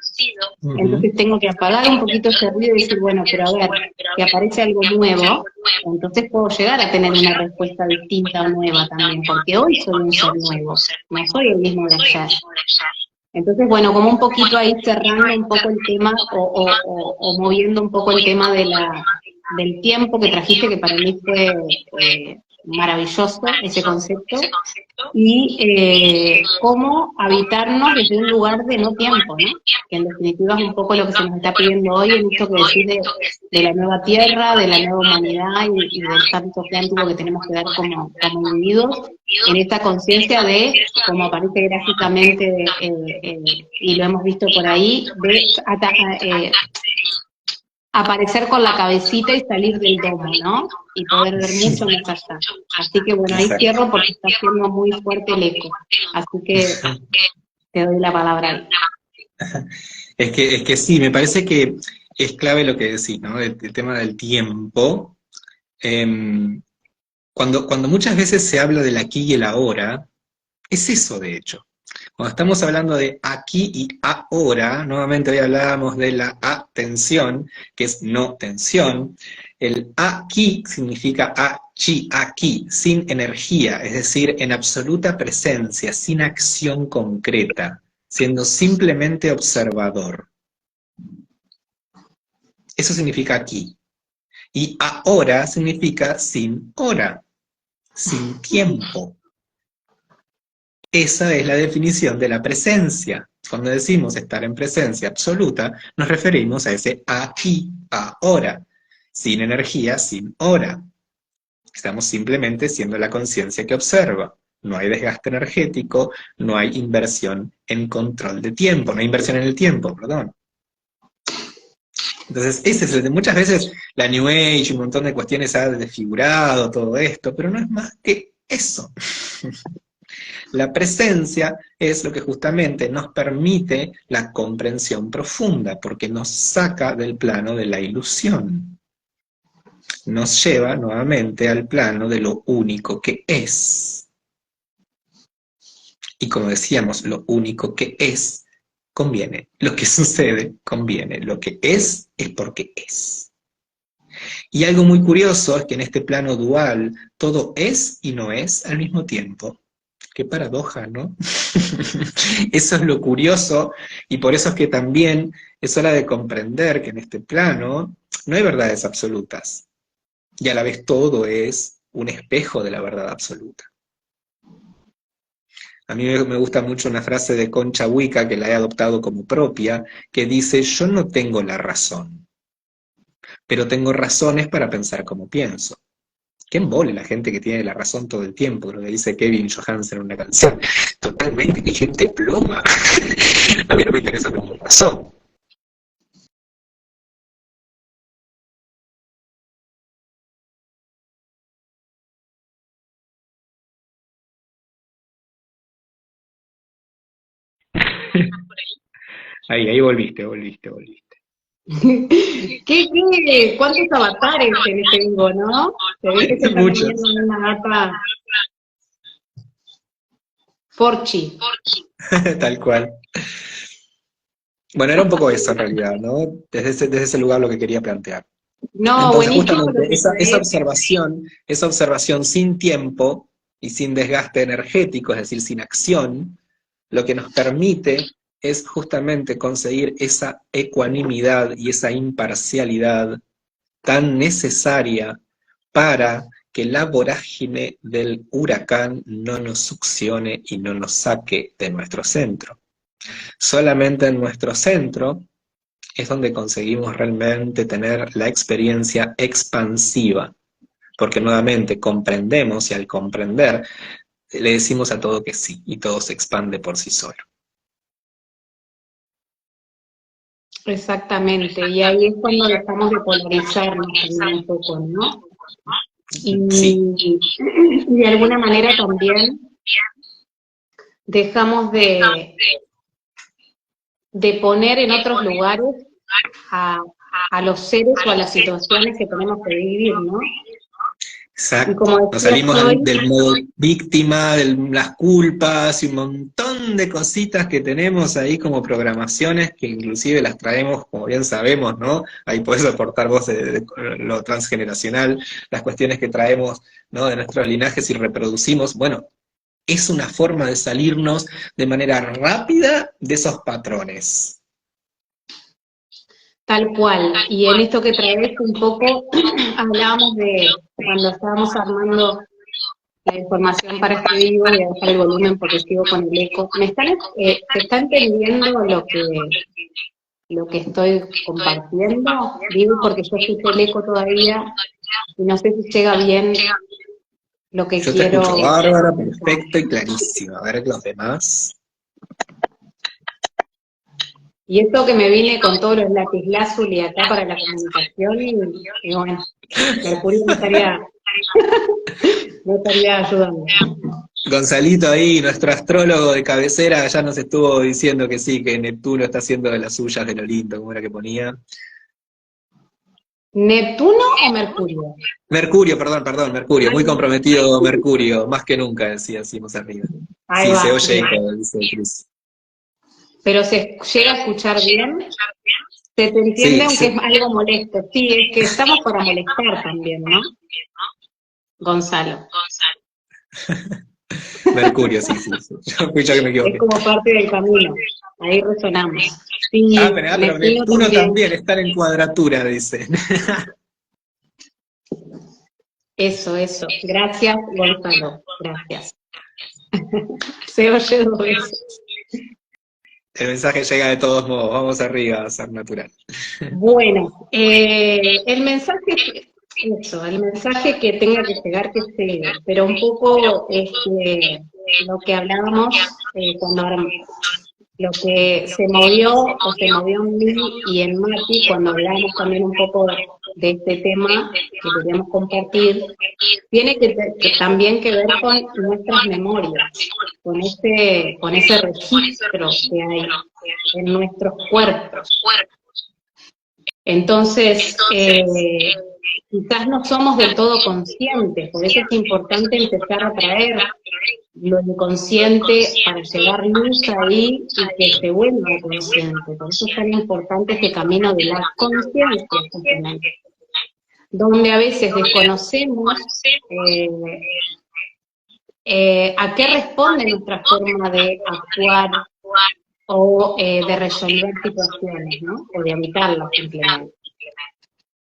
S2: Entonces tengo que apagar un poquito ese ruido y decir, bueno, pero a ver, si aparece algo nuevo, entonces puedo llegar a tener una respuesta distinta o nueva también, porque hoy soy un ser nuevo, no soy el mismo de ayer. Entonces, bueno, como un poquito ahí cerrando un poco el tema o moviendo un poco el tema del tiempo que trajiste, que para mí fue maravilloso ese concepto, y cómo habitarnos desde un lugar de no tiempo, ¿no? Que en definitiva es un poco lo que se nos está pidiendo hoy, en esto que decir de la nueva tierra, de la nueva humanidad y del salto cuántico que tenemos que dar como individuos, en esta conciencia de, como aparece gráficamente, y lo hemos visto por ahí, de aparecer con la cabecita y salir del domo, ¿no? Y poder ver mucho más allá. Así que bueno, ahí cierro porque está haciendo muy fuerte el eco. Así que te doy la palabra ahí.
S3: Es que sí, me parece que es clave lo que decís, ¿no? El tema del tiempo. Cuando muchas veces se habla del aquí y el ahora, es eso de hecho. Cuando estamos hablando de aquí y ahora, nuevamente hoy hablábamos de la atención, que es no tensión. El aquí significa aquí, sin energía, es decir, en absoluta presencia, sin acción concreta, siendo simplemente observador. Eso significa aquí. Y ahora significa sin hora, sin tiempo. Esa es la definición de la presencia. Cuando decimos estar en presencia absoluta, nos referimos a ese aquí, ahora, sin energía, sin hora. Estamos simplemente siendo la conciencia que observa. No hay desgaste energético, no hay inversión en control de tiempo, no hay inversión en el tiempo, perdón. Entonces, ese es muchas veces la New Age y un montón de cuestiones ha desfigurado todo esto, pero no es más que eso. La presencia es lo que justamente nos permite la comprensión profunda, porque nos saca del plano de la ilusión. Nos lleva nuevamente al plano de lo único que es. Y como decíamos, lo único que es conviene. Lo que sucede conviene. Lo que es porque es. Y algo muy curioso es que en este plano dual todo es y no es al mismo tiempo. Qué paradoja, ¿no? Eso es lo curioso, y por eso es que también es hora de comprender que en este plano no hay verdades absolutas, y a la vez todo es un espejo de la verdad absoluta. A mí me gusta mucho una frase de Concha Huica, que la he adoptado como propia, que dice: yo no tengo la razón, pero tengo razones para pensar como pienso. Qué embole la gente que tiene la razón todo el tiempo, lo que dice Kevin Johansen en una canción. Totalmente, que gente ploma. A mí no me interesa tener razón. Ahí volviste.
S2: ¿Cuántos avatares en este vivo, no? Se ve que se está
S3: Muchos.
S2: teniendo una gata Forchi.
S3: Tal cual. Bueno, era un poco eso en realidad, ¿no? Desde ese lugar lo que quería plantear.
S2: No,
S3: Entonces,
S2: buenísimo lo
S3: justamente
S2: que
S3: esa observación sin tiempo y sin desgaste energético, es decir, sin acción, lo que nos permite es justamente conseguir esa ecuanimidad y esa imparcialidad tan necesaria para que la vorágine del huracán no nos succione y no nos saque de nuestro centro. Solamente en nuestro centro es donde conseguimos realmente tener la experiencia expansiva, porque nuevamente comprendemos, y al comprender le decimos a todo que sí, y todo se expande por sí solo.
S2: exactamente, y ahí es cuando dejamos de polarizarnos también un poco, ¿no?
S3: Sí,
S2: Y de alguna manera también dejamos de poner en otros lugares a, a los seres o a las situaciones que tenemos que vivir, ¿no? Y
S3: exacto.
S2: como
S3: Nos
S2: decías
S3: salimos
S2: hoy,
S3: del modo víctima, de las culpas y un montón de cositas que tenemos ahí como programaciones que inclusive las traemos, como bien sabemos, ¿no? Ahí podés aportar vos de lo transgeneracional, las cuestiones que traemos, ¿no? De nuestros linajes y reproducimos. Bueno, es una forma de salirnos de manera rápida de esos patrones.
S2: tal cual, y en esto que traes un poco, hablábamos de cuando estábamos armando la información para este vivo, voy a dejar el volumen porque sigo con el eco. ¿Se está entendiendo lo que estoy compartiendo? Digo porque yo escucho el eco todavía y no sé si llega bien lo que
S3: Yo te escucho
S2: quiero
S3: bárbara,
S2: explicar.
S3: perfecto y clarísimo. A ver los demás.
S2: Y esto que me vine con todos los lapislázuli acá para la comunicación y bueno, Mercurio me estaría ayudando.
S3: Gonzalito ahí, nuestro astrólogo de cabecera, ya nos estuvo diciendo que sí, que Neptuno está haciendo de las suyas de lo lindo, como era que ponía.
S2: ¿Neptuno o Mercurio?
S3: Mercurio, perdón, Mercurio, muy
S2: Ay,
S3: comprometido Mercurio, más que nunca, decía, así más arriba.
S2: ahí
S3: Sí, se
S2: va,
S3: oye eco, dice Cris.
S2: pero se llega a escuchar bien, se te entiende
S3: Sí,
S2: aunque es
S3: sí,
S2: algo molesto. Sí, es que estamos para molestar también, ¿no? Gonzalo.
S3: Mercurio, sí. Yo fui yo que me
S2: Es
S3: equivoqué.
S2: como parte del camino. Ahí resonamos. Sí,
S3: Pero
S2: Neptuno
S3: Neptuno
S2: también.
S3: también, estar en cuadratura, dice.
S2: Eso. Gracias, Gonzalo. Gracias. Se oye dos veces.
S3: El mensaje llega de todos modos, vamos arriba, a ser natural.
S2: Bueno, el mensaje Eso, el mensaje que tenga que llegar, que llegue, pero un poco lo que hablábamos lo que se movió o se movió en mí y en Mati cuando hablábamos también un poco de este tema que queríamos compartir, tiene que también que ver con nuestras memorias, con ese registro que hay en nuestros cuerpos. Entonces, quizás no somos del todo conscientes, por eso es importante empezar a traer lo inconsciente para llevar luz ahí y que se vuelva consciente. Por eso es tan importante este camino de la conciencia, justamente, donde a veces desconocemos a qué responde nuestra forma de actuar o de resolver situaciones, ¿no? O de habitarlas simplemente.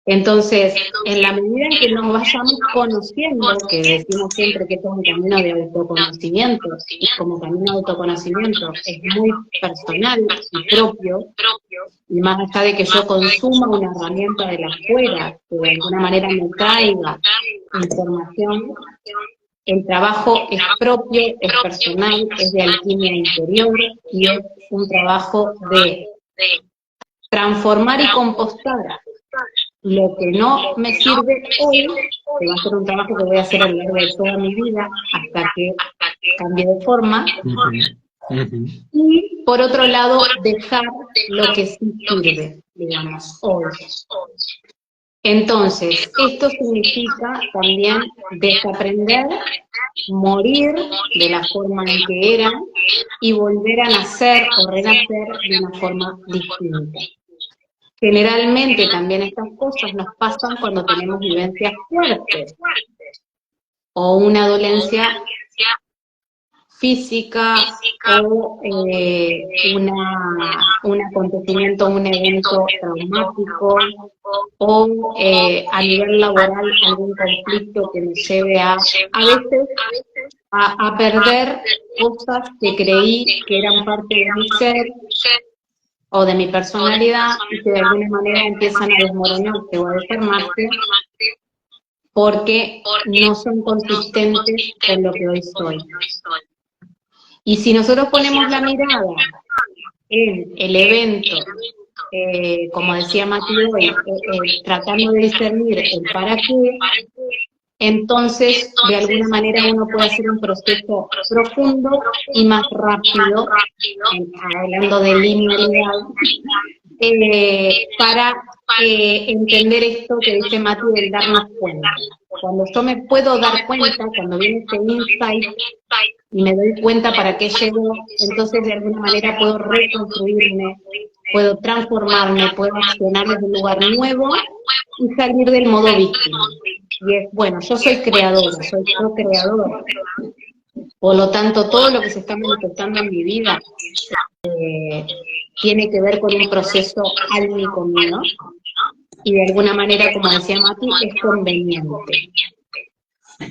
S2: Entonces, en la medida en que nos vayamos conociendo, que decimos siempre que esto es un camino de autoconocimiento, y como camino de autoconocimiento es muy personal y propio, y más allá de que yo consuma una herramienta de la afuera, que de alguna manera me traiga información, el trabajo es propio, es personal, es de alquimia interior, y es un trabajo de transformar y compostar lo que no me sirve hoy, que va a ser un trabajo que voy a hacer a lo largo de toda mi vida, hasta que cambie de forma, y por otro lado, dejar lo que sí sirve, digamos, hoy. Entonces, esto significa también desaprender, morir de la forma en que era, y volver a nacer o renacer de una forma distinta. Generalmente también estas cosas nos pasan cuando tenemos vivencias fuertes, o una dolencia física, o un acontecimiento, un evento traumático, o a nivel laboral algún conflicto que me lleve a veces a perder cosas que creí que eran parte de mi ser, o de mi personalidad, y que de alguna manera empiezan a desmoronarse o a desarmarse porque no son consistentes con lo que hoy soy. Y si nosotros ponemos la mirada en el evento, como decía Mati hoy, tratando de discernir el para qué, entonces de alguna manera uno puede hacer un proceso profundo y más rápido, hablando de linealidad, para entender esto que dice Mati del darnos cuenta. Cuando yo me puedo dar cuenta, cuando viene este insight y me doy cuenta para qué llego, entonces de alguna manera puedo reconstruirme, puedo transformarme, puedo accionar desde un lugar nuevo y salir del modo víctima. Y es, bueno, yo soy creadora, soy co-creadora. Por lo tanto, todo lo que se está manifestando en mi vida tiene que ver con un proceso álmico mío, y de alguna manera, como decía Mati, es conveniente.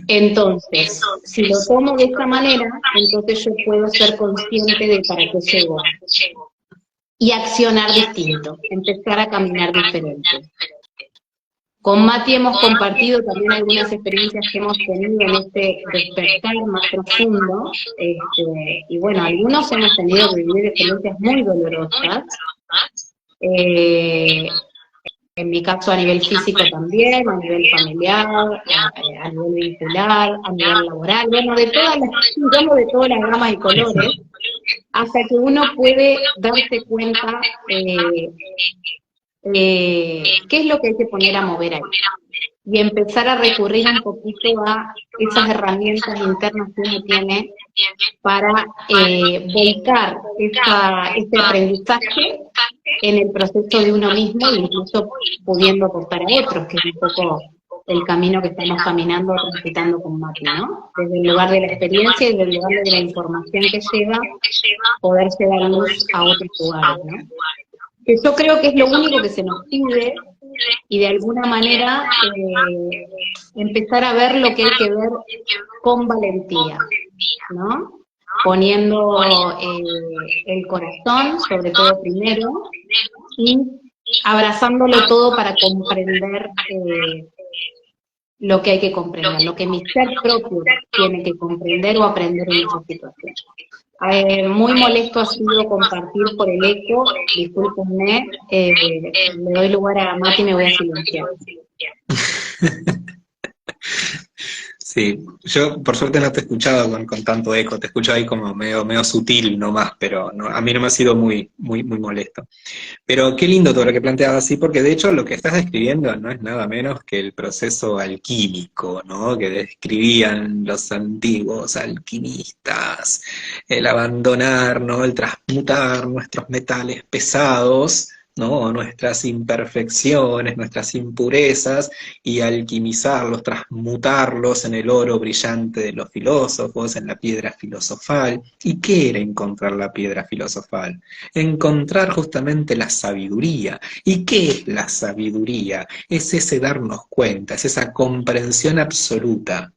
S2: Entonces, si lo tomo de esta manera, entonces yo puedo ser consciente de para qué llego, y accionar distinto, empezar a caminar diferente. Con Mati hemos compartido también algunas experiencias que hemos tenido en este despertar más profundo, y bueno, algunos hemos tenido que vivir experiencias muy dolorosas, en mi caso a nivel físico también, a nivel familiar, a nivel vincular, a nivel laboral, bueno, de todas las gamas y colores, hasta que uno puede darse cuenta qué es lo que hay que poner a mover ahí, y empezar a recurrir un poquito a esas herramientas internas que uno tiene para volcar este aprendizaje en el proceso de uno mismo, e incluso pudiendo aportar a otros, que es un poco el camino que estamos caminando, transitando con Mati, ¿no? Desde el lugar de la experiencia y desde el lugar de la información que llega, poder llevar luz a otros lugares, ¿no? Que yo creo que es lo único que se nos pide, y de alguna manera empezar a ver lo que hay que ver con valentía, ¿no? Poniendo el corazón, sobre todo primero, y abrazándolo todo para comprender lo que hay que comprender, lo que mi ser propio tiene que comprender o aprender en esa situación. Muy molesto ha sido compartir por el eco, discúlpenme, le doy lugar a Mati y me voy a silenciar.
S3: Sí, yo por suerte no te he escuchado con tanto eco, te escucho ahí como medio sutil nomás, pero no, a mí no me ha sido muy molesto. Pero qué lindo todo lo que planteabas así, porque de hecho lo que estás describiendo no es nada menos que el proceso alquímico, ¿no? Que describían los antiguos alquimistas, el abandonar, ¿no? El transmutar nuestros metales pesados, ¿no? Nuestras imperfecciones, nuestras impurezas, y alquimizarlos, transmutarlos en el oro brillante de los filósofos, en la piedra filosofal. ¿Y qué era encontrar la piedra filosofal? Encontrar justamente la sabiduría. ¿Y qué es la sabiduría? Es ese darnos cuenta, es esa comprensión absoluta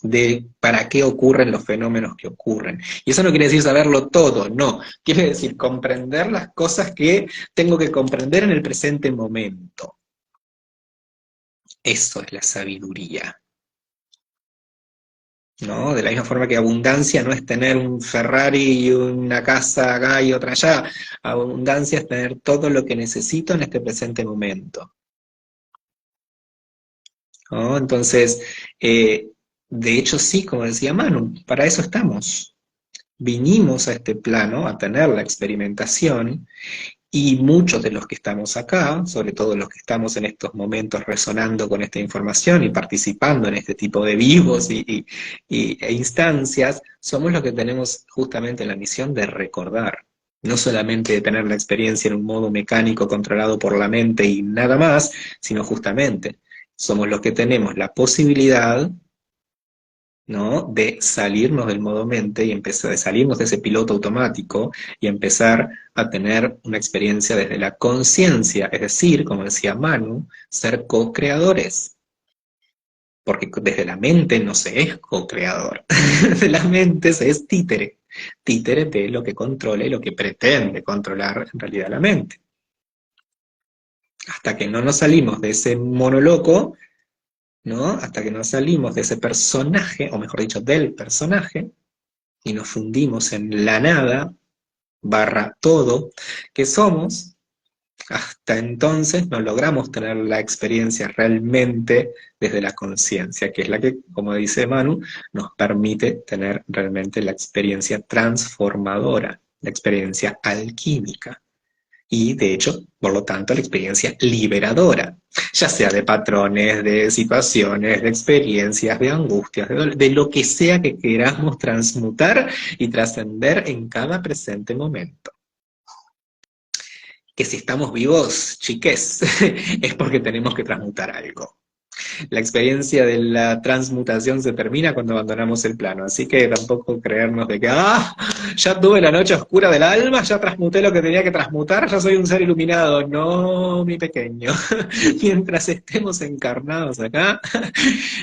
S3: de para qué ocurren los fenómenos que ocurren. Y eso no quiere decir saberlo todo, no. Quiere decir comprender las cosas que tengo que comprender en el presente momento. Eso es la sabiduría, ¿no? De la misma forma que abundancia no es tener un Ferrari y una casa acá y otra allá. Abundancia es tener todo lo que necesito en este presente momento, ¿no? Entonces, de hecho sí, como decía Manu, para eso estamos. Vinimos a este plano a tener la experimentación. Y muchos de los que estamos acá, sobre todo los que estamos en estos momentos resonando con esta información y participando en este tipo de vivos e instancias, somos los que tenemos justamente la misión de recordar. No solamente de tener la experiencia en un modo mecánico controlado por la mente y nada más, sino justamente somos los que tenemos la posibilidad, ¿no? De salirnos del modo mente y empezar, de salirnos de ese piloto automático y empezar a tener una experiencia desde la conciencia, es decir, como decía Manu, ser co-creadores. Porque desde la mente no se es co-creador, desde la mente se es títere, títere de lo que controla y lo que pretende controlar en realidad la mente. Hasta que no nos salimos de ese mono loco, ¿no? Hasta que nos salimos de ese personaje, o mejor dicho, del personaje, y nos fundimos en la nada, barra todo que somos, hasta entonces no logramos tener la experiencia realmente desde la conciencia, que es la que, como dice Manu, nos permite tener realmente la experiencia transformadora, la experiencia alquímica. Y de hecho, por lo tanto, la experiencia liberadora, ya sea de patrones, de situaciones, de experiencias, de angustias, de lo que sea que queramos transmutar y trascender en cada presente momento. Que si estamos vivos, chiques, es porque tenemos que transmutar algo. La experiencia de la transmutación se termina cuando abandonamos el plano, así que tampoco creernos de que, ya tuve la noche oscura del alma, ya transmuté lo que tenía que transmutar, ya soy un ser iluminado. No, mi pequeño. Mientras estemos encarnados acá,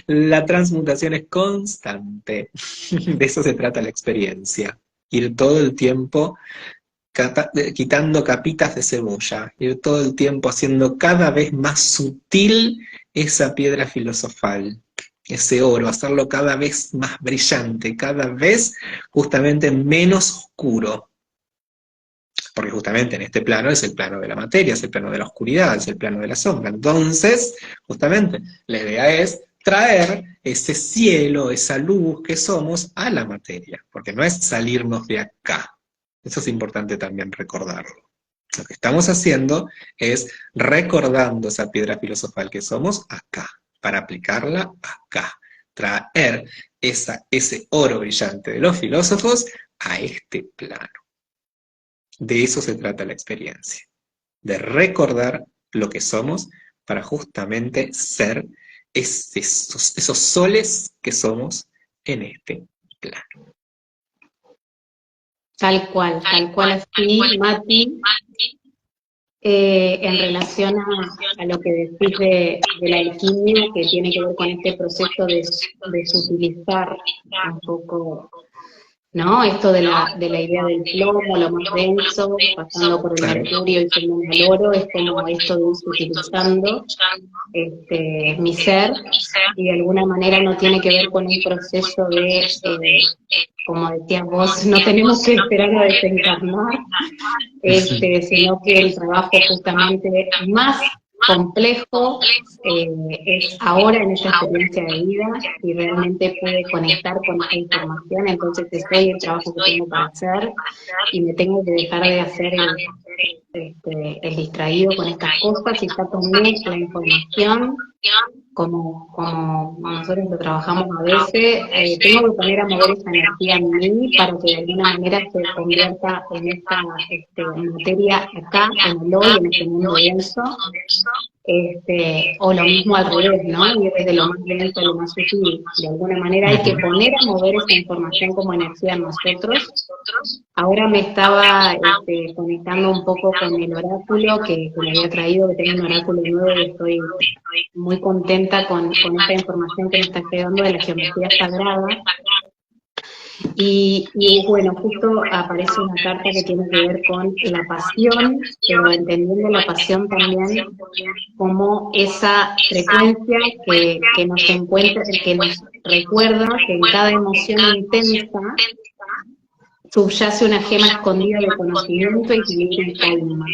S3: la transmutación es constante. De eso se trata la experiencia. Ir todo el tiempo quitando capitas de cebolla, ir todo el tiempo haciendo cada vez más sutil esa piedra filosofal, ese oro, hacerlo cada vez más brillante, cada vez justamente menos oscuro. Porque justamente en este plano es el plano de la materia, es el plano de la oscuridad, es el plano de la sombra. Entonces, justamente, la idea es traer ese cielo, esa luz que somos a la materia, porque no es salirnos de acá. Eso es importante también recordarlo. Lo que estamos haciendo es recordando esa piedra filosofal que somos acá, para aplicarla acá. Traer ese oro brillante de los filósofos a este plano. De eso se trata la experiencia. De recordar lo que somos para justamente ser esos soles que somos en este plano.
S2: Tal cual así, Mati. En relación a lo que decís de la alquimia, que tiene que ver con este proceso de sutilizar un poco ¿no? Esto de la idea del plomo, lo más denso, pasando por el
S3: Claro.
S2: mercurio y subiendo al oro, es como esto de ir utilizando mi ser, y de alguna manera no tiene que ver con un proceso de, como decías vos, no tenemos que esperar a desencarnar, sino que el trabajo justamente más complejo es ahora en esta experiencia de vida, y realmente pude conectar con esta información, entonces estoy el trabajo que tengo para hacer y me tengo que dejar de hacer el distraído con estas cosas, y ya tomé la información como nosotros lo trabajamos a veces, tengo que poner a mover esa energía en mí para que de alguna manera se convierta en esta materia acá, en el hoy, en este mundo denso, o lo mismo al revés, ¿no? Ir desde lo más denso a lo más sutil. De alguna manera hay que poner a mover esa información como energía en nosotros. Ahora me estaba conectando un poco con el oráculo que me había traído, que tengo un oráculo nuevo y estoy muy contenta con esta información que me está quedando de la geometría sagrada. Y bueno, justo aparece una carta que tiene que ver con la pasión, pero entendiendo la pasión también como esa frecuencia que nos encuentra, que nos recuerda que en cada emoción intensa subyace una gema escondida de conocimiento, equilibrio y calma.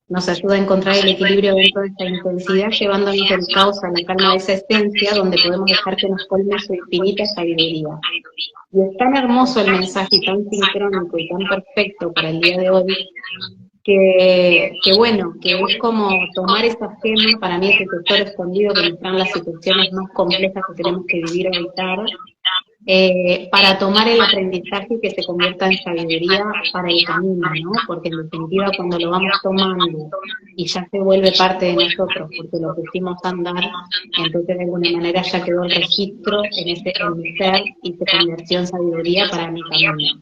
S2: Nos ayuda a encontrar el equilibrio dentro de esta intensidad, llevándonos del caos a la calma de esa esencia, donde podemos dejar que nos colme su infinita sabiduría. Y es tan hermoso el mensaje, y tan sincrónico y tan perfecto para el día de hoy, que bueno, que es como tomar esa gema, para mí ese tesoro escondido que nos traen las situaciones más complejas que tenemos que vivir o evitar, para tomar el aprendizaje y que se convierta en sabiduría para el camino, ¿no? Porque en definitiva cuando lo vamos tomando y ya se vuelve parte de nosotros, porque lo pusimos a andar, entonces de alguna manera ya quedó el registro en mi ser y se convirtió en sabiduría para mi camino.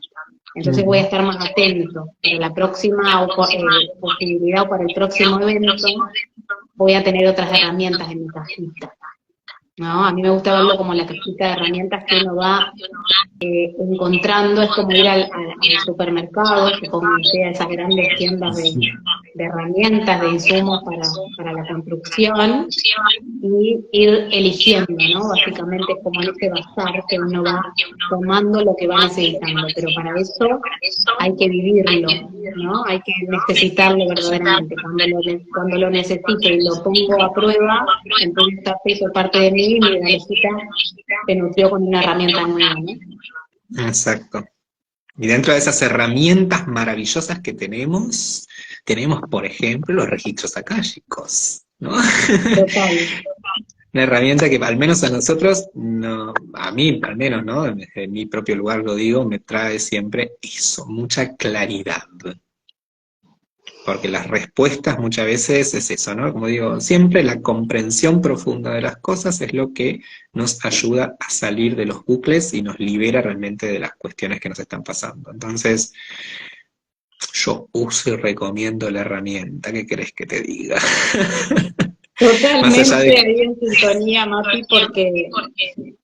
S2: Entonces voy a estar más atento. Para la próxima posibilidad o para el próximo evento voy a tener otras herramientas en mi cajita, ¿no? A mí me gusta verlo como la cajita de herramientas que uno va encontrando, es como ir al supermercado, que como decía, esas grandes tiendas de herramientas, de insumos para la construcción, y ir eligiendo, ¿no? Básicamente es como en ese bazar que uno va tomando lo que va necesitando, pero para eso hay que vivirlo, ¿no? Hay que necesitarlo verdaderamente. Cuando lo necesito y lo pongo a prueba, entonces está feito parte de mí y mi energía se nutrió con una herramienta nueva, ¿no?
S3: Exacto. Y dentro de esas herramientas maravillosas que tenemos, por ejemplo, los registros akáshicos, ¿no?
S2: Total.
S3: Una herramienta que al menos a nosotros, no, a mí al menos, ¿no? En mi propio lugar lo digo, me trae siempre eso, mucha claridad. Porque las respuestas muchas veces es eso, ¿no? Como digo, siempre la comprensión profunda de las cosas es lo que nos ayuda a salir de los bucles y nos libera realmente de las cuestiones que nos están pasando. Entonces, yo uso y recomiendo la herramienta, ¿qué querés que te diga?
S2: Totalmente ahí en sintonía, Mati, porque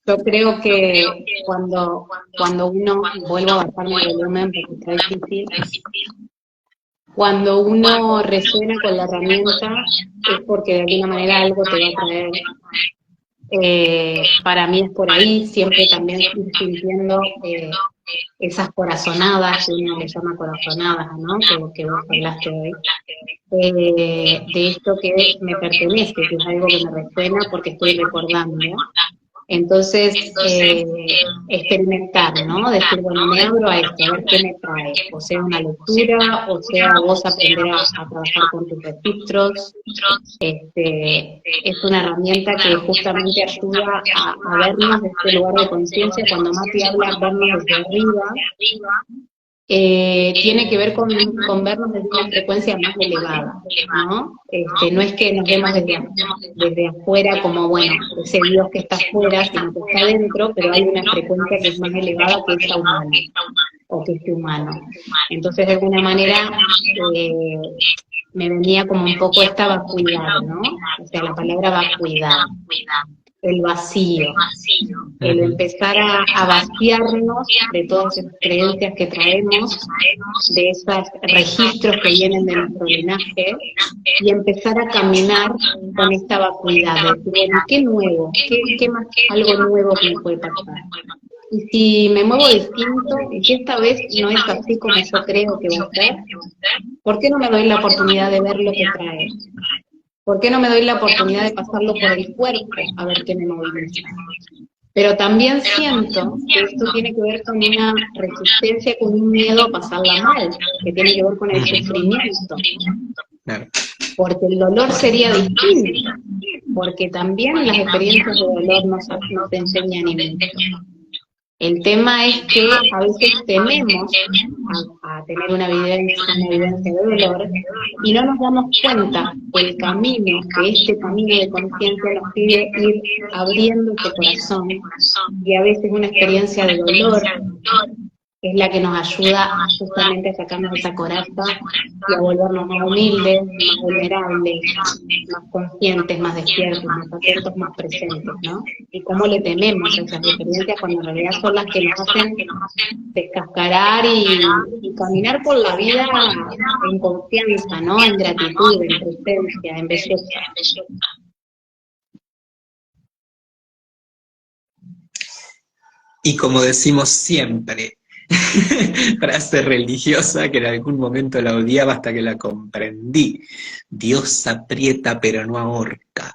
S2: yo creo que cuando uno, vuelvo a bajarme el volumen porque está difícil, cuando uno resuena con la herramienta es porque de alguna manera algo te va a traer. Para mí es por ahí, siempre también estoy sintiendo esas corazonadas, que uno le llama corazonadas, ¿no? Que vos hablaste hoy. De esto que me pertenece, que es algo que me resuena porque estoy recordando. Entonces, experimentar, ¿no? Decir, bueno, me abro a esto, a ver qué me trae. O sea, una lectura, o sea, vos aprender a trabajar con tus registros. Es una herramienta que justamente ayuda a vernos desde este lugar de conciencia. Cuando Mati habla vernos desde arriba, tiene que ver con vernos desde una frecuencia más elevada, ¿no? No es que nos vemos desde afuera como, bueno, ese Dios que está afuera, sino que está adentro, pero hay una frecuencia que es más elevada que esta humana, o que este humano. Entonces, de alguna manera, me venía como un poco esta vacuidad, ¿no? O sea, la palabra vacuidad. el vacío, el empezar a vaciarnos de todas esas creencias que traemos, de esos registros que vienen de nuestro linaje, y empezar a caminar con esta vacuidad, de decir, bueno, ¿qué nuevo? ¿Qué más algo nuevo que me puede pasar? Y si me muevo distinto, y si esta vez no es así como yo creo que va a ser, ¿por qué no me doy la oportunidad de ver lo que trae? ¿Por qué no me doy la oportunidad de pasarlo por el cuerpo a ver qué me moviliza? Pero también siento que esto tiene que ver con una resistencia, con un miedo a pasarla mal, que tiene que ver con el sufrimiento.
S1: Claro.
S2: Porque el dolor sería distinto, porque también las experiencias de dolor nos enseñan y mucho. El tema es que a veces tememos a tener una evidencia de dolor y no nos damos cuenta que el camino, que este camino de conciencia nos pide ir abriendo ese corazón, y a veces una experiencia de dolor es la que nos ayuda justamente a sacarnos esa coraza y a volvernos más humildes, más vulnerables, más conscientes, más despiertos, más atentos, más presentes, ¿no? Y cómo le tememos a esas experiencias cuando en realidad son las que nos hacen descascarar y caminar por la vida en confianza, ¿no? En gratitud, en presencia, en belleza.
S3: Y como decimos siempre, frase religiosa que en algún momento la odiaba hasta que la comprendí: Dios aprieta pero no ahorca.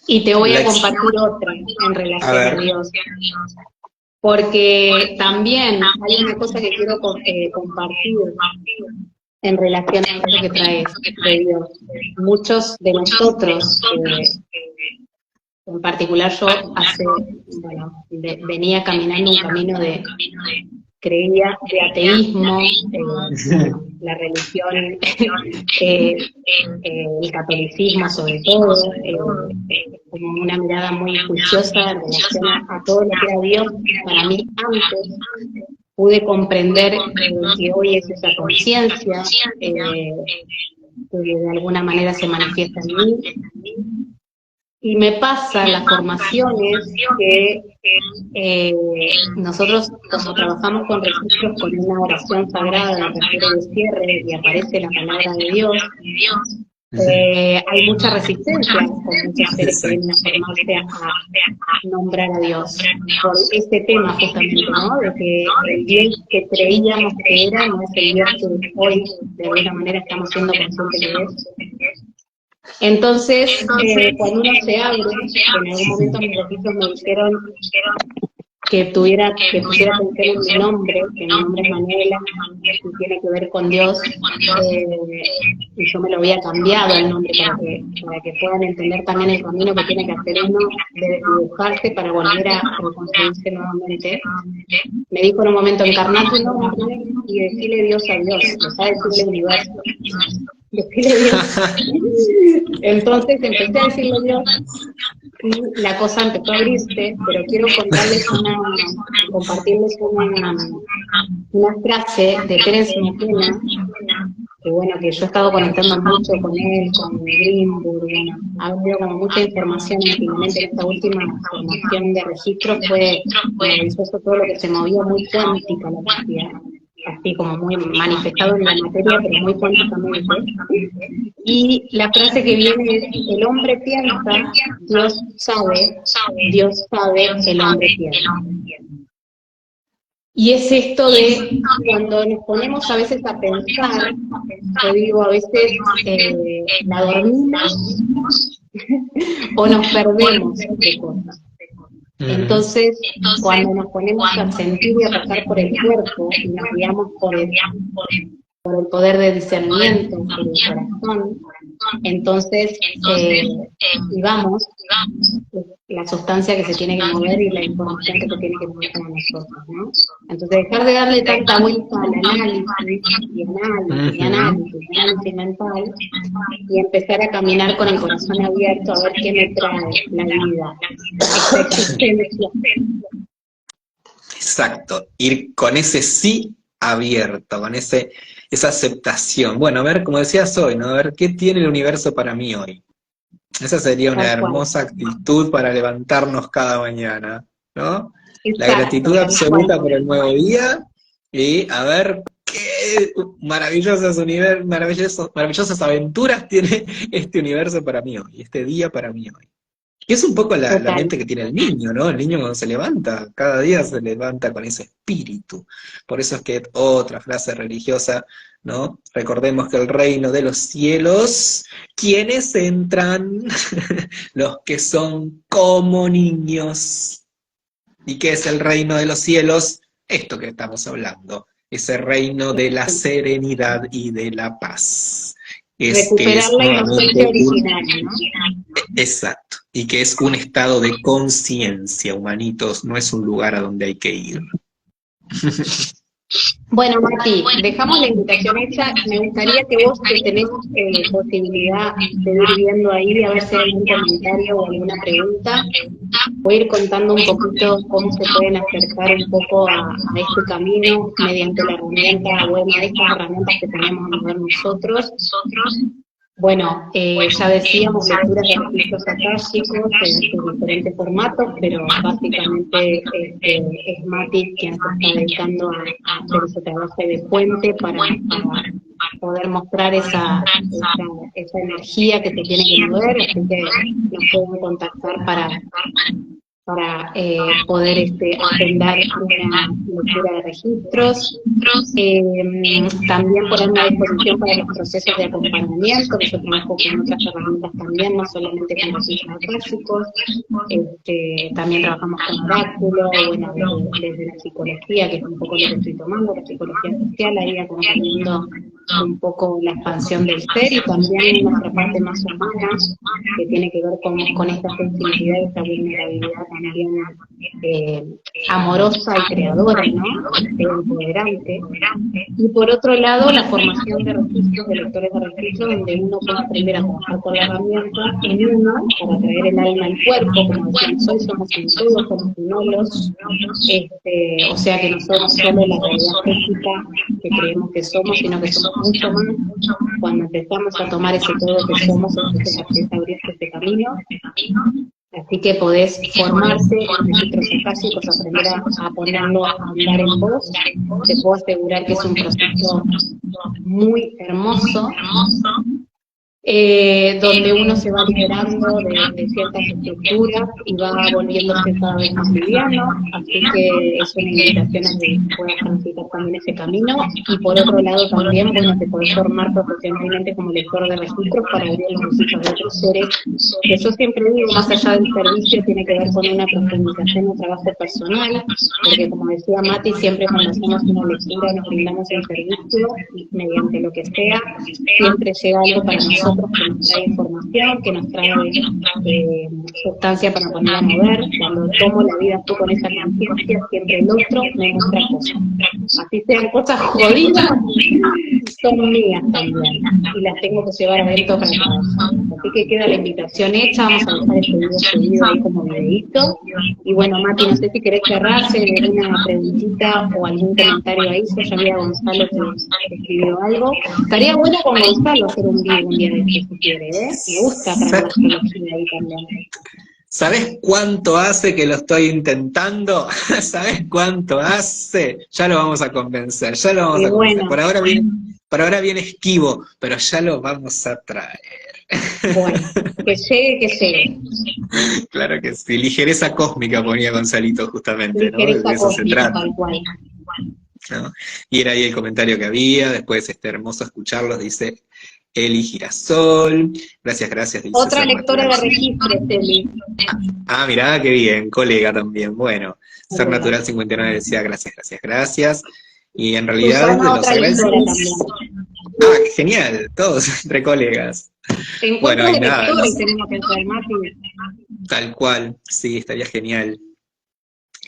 S2: Y te voy a compartir otra en relación a Dios. Porque también hay una cosa que quiero compartir en relación a esto que traes de Dios. Muchos de nosotros, en particular yo, venía caminando un camino creía de ateísmo, la religión, el catolicismo sobre todo, como una mirada muy juiciosa en relación a todo lo que era Dios. Para mí antes pude comprender que hoy es esa conciencia que de alguna manera se manifiesta en mí. Y me pasa en las formaciones que nosotros, cuando trabajamos con registros con una oración sagrada, la refiero de cierre, y aparece la palabra de Dios, hay mucha resistencia con muchos seres que vienen a formarse a nombrar a Dios, por este tema justamente, ¿no? De que el Dios que creíamos que era no es el Dios que hoy de alguna manera estamos siendo conscientes que es. Entonces, cuando uno se abre, en algún momento mis registros me dijeron que pusiera atención en mi nombre, que mi nombre es Manuela, y tiene que ver con Dios, y yo me lo había cambiado el nombre para que puedan entender también el camino que tiene que hacer uno de desdibujarse para volver a reconstruirse nuevamente. Me dijo en un momento, encarnar tu nombre y decirle Dios a Dios, o sea, decirle universo. Decirle Dios. Entonces empecé a decirle Dios y la cosa empezó a abrirse, pero quiero compartirles una frase de Terence McKenna, que bueno, que yo he estado conectando mucho con él, con Greenburg, bueno, ha habido como mucha información últimamente. En esta última formación de registro fue maravilloso todo lo que se movió, muy cuántica la energía, así como muy manifestado en la materia, pero muy cuánticamente. Y la frase que viene es: el hombre piensa, Dios sabe, el hombre piensa. Y es esto de cuando nos ponemos a veces a pensar, yo digo, a veces la dormimos o nos perdemos de cosas. Entonces, cuando nos ponemos a sentir y a pasar por el cuerpo y nos guiamos por el poder de discernimiento, por el corazón, entonces y vamos, la sustancia que se tiene que mover y la información que se tiene que mover para nosotros, ¿no? Entonces dejar de darle tanta vuelta al análisis mental, y empezar a caminar con el corazón abierto a ver qué me trae la vida, esta existencia.
S3: Exacto, ir con ese sí abierto, con ese esa aceptación. Bueno, a ver, como decías hoy, ¿no? A ver, ¿qué tiene el universo para mí hoy? Esa sería una
S2: Tal cual.
S3: hermosa actitud para levantarnos cada mañana, ¿no? La
S2: Exacto,
S3: gratitud
S2: tal cual.
S3: absoluta por el nuevo día y a ver qué maravillosas aventuras tiene este universo para mí hoy, este día para mí hoy. Que es un poco la
S2: Total.
S3: mente que tiene el niño, ¿no? El niño cuando se levanta, cada día se levanta con ese espíritu. Por eso es que otra frase religiosa, ¿no? Recordemos que el reino de los cielos, ¿quiénes entran? Los que son como niños. ¿Y qué es el reino de los cielos? Esto que estamos hablando, ese reino de la serenidad y de la paz. Es que
S2: Recuperar
S3: es
S2: la inocencia
S3: nuevamente un...
S2: original, ¿no?
S3: Exacto, y que es un estado de conciencia, humanitos, no es un lugar a donde hay que ir.
S2: Bueno, Mati, dejamos la invitación hecha. Me gustaría que vos, que tenés posibilidad de ir viendo ahí, a ver si hay algún comentario o alguna pregunta, voy a ir contando un poquito cómo se pueden acercar un poco a este camino mediante la herramienta, bueno, estas herramientas que tenemos a ver nosotros. Bueno, ya decíamos lecturas de registros akáshicos en sus diferentes formatos, pero básicamente es Mati quien se está dedicando a hacer ese trabajo de puente para poder mostrar esa energía que se tiene que mover, así que nos pueden contactar para poder agendar una lectura de registros. También ponerme a disposición para los procesos de acompañamiento, que yo trabajo con otras herramientas también, no solamente con registros básicos. También trabajamos con oráculo, bueno, desde la psicología, que es un poco lo que estoy tomando, la psicología social, ahí acompañando un poco la expansión del ser y también nuestra parte más humana, que tiene que ver con esta sensibilidad y esta vulnerabilidad también amorosa y creadora, ¿no? Empoderante. Y por otro lado, la formación de registros, de lectores de registros, donde uno puede aprender a trabajar con la herramienta en uno, para traer el alma al cuerpo, como decíamos hoy, somos un todo, somos unolos, o sea que no somos solo la realidad física que creemos que somos, sino que somos mucho más. Cuando empezamos a tomar ese todo que somos, entonces empieza a abrirse ese camino. Así que podés formarte en registros acásicos, aprender a ponerlo a andar en vos. Te puedo asegurar que es un proceso muy hermoso, donde uno se va liberando de ciertas estructuras y va volviéndose cada vez más liviano, así que es una invitación a que puedas transitar también ese camino, y por otro lado también, bueno, te podés formar profesionalmente como lector de registros para abrir los registros de otros seres, que yo siempre digo, más allá del servicio, tiene que ver con una profundización y trabajo personal, porque como decía Mati, siempre cuando hacemos una lectura nos brindamos el servicio, mediante lo que sea, siempre llega algo para nosotros que nos trae información, que nos trae sustancia para poner a mover. Cuando tomo la vida tú con esa conciencia, siempre el otro me muestra cosas. Así sean cosas jodidas, son mías también, y las tengo que llevar adentro para trabajar. Así que queda la invitación hecha, vamos a dejar este video subido ahí como videíto. Y bueno, Mati, no sé si querés cerrarse de alguna preguntita o algún comentario ahí, yo ya vi a Gonzalo que escribió algo. Estaría bueno con Gonzalo hacer un vivo un día de esto, si quiere, ¿eh? Me gusta traer la astrología ahí también.
S3: ¿Sabes cuánto hace que lo estoy intentando? ¿Sabes cuánto hace? Ya lo vamos a convencer, ya lo vamos a convencer. Por ahora viene esquivo, pero ya lo vamos a traer.
S2: Bueno, que llegue.
S3: Claro que sí, ligereza cósmica ponía Gonzalito justamente, ¿no?
S2: Ligereza
S3: De eso se
S2: cósmica,
S3: trata,
S2: tal cual.
S3: ¿no? Y era ahí el comentario que había, después hermoso escucharlos, dice Eli Girasol, gracias, dice
S2: Otra
S3: Ser
S2: lectora
S3: Natural.
S2: de registros, Eli.
S3: Ah, mirá, qué bien, colega también, bueno, Ser
S2: Colega.
S3: Natural 59 decía gracias, y en realidad
S2: Susana,
S3: los
S2: otra lectora
S3: agradecemos.
S2: también.
S3: Ah, genial, todos entre colegas. Bueno,
S2: Encuentros
S3: y
S2: de
S3: nada,
S2: lectores tenemos que hacer, Mati.
S3: tal cual, sí, estaría genial.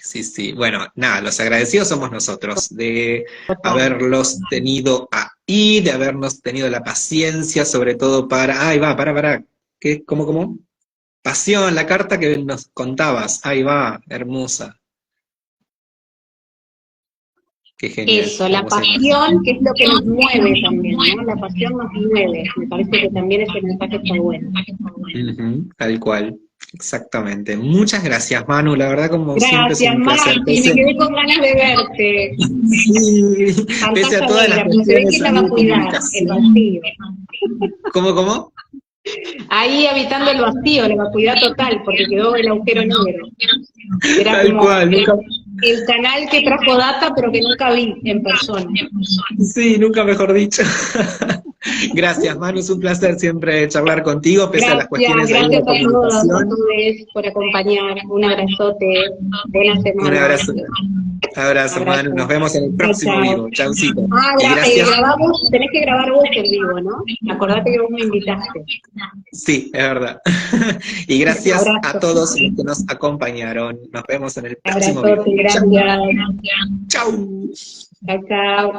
S3: Sí, bueno, nada, los agradecidos somos nosotros, de
S2: Total.
S3: haberlos tenido ahí, de habernos tenido la paciencia, sobre todo para, ahí va, ¿qué? ¿Cómo? Pasión, la carta que nos contabas, ahí va, hermosa. Qué genial.
S2: Eso, la
S3: Vamos a-
S2: pasión, que es lo que nos mueve también, ¿no? La pasión nos mueve, me parece que también ese mensaje está bueno.
S3: Ujú, tal cual, exactamente. Muchas gracias, Manu. La verdad, como siempre, es
S2: Gracias,
S3: un placer.
S2: Marti, me quedé con ganas de verte.
S3: Sí, pese a todas las
S2: Pantalla negra, pero se ve
S3: cuestiones
S2: que la
S3: ahí
S2: va a
S3: de
S2: cuidar, el
S3: comunicación.
S2: vacío.
S3: ¿Cómo?
S2: Ahí habitando el vacío, la vacuidad total, porque quedó el agujero negro. Era
S3: Tal
S2: como
S3: cual, nunca,
S2: el canal que trajo data, pero que nunca vi en persona.
S3: sí, nunca mejor dicho. Gracias, Manu, es un placer siempre charlar contigo, pese a las cuestiones ahí
S2: Gracias
S3: de
S2: a todos, a
S3: comunicación.
S2: todos por acompañar. Un abrazote, buena
S3: Un
S2: semana.
S3: abrazo. Abrazo,
S2: Abrazo.
S3: Manu. Nos vemos en el
S2: Chao,
S3: próximo
S2: chao.
S3: vivo. Chaucito.
S2: Ah,
S3: Y gracias.
S2: grabamos, tenés que grabar vos el vivo, ¿no? Acordate que vos me invitaste.
S3: Sí, es verdad. Y gracias a
S2: Abrazo.
S3: todos los que nos acompañaron. Nos vemos en el próximo
S2: Abrazote,
S3: vivo.
S2: gracias.
S3: Chau.
S2: Chao, chao.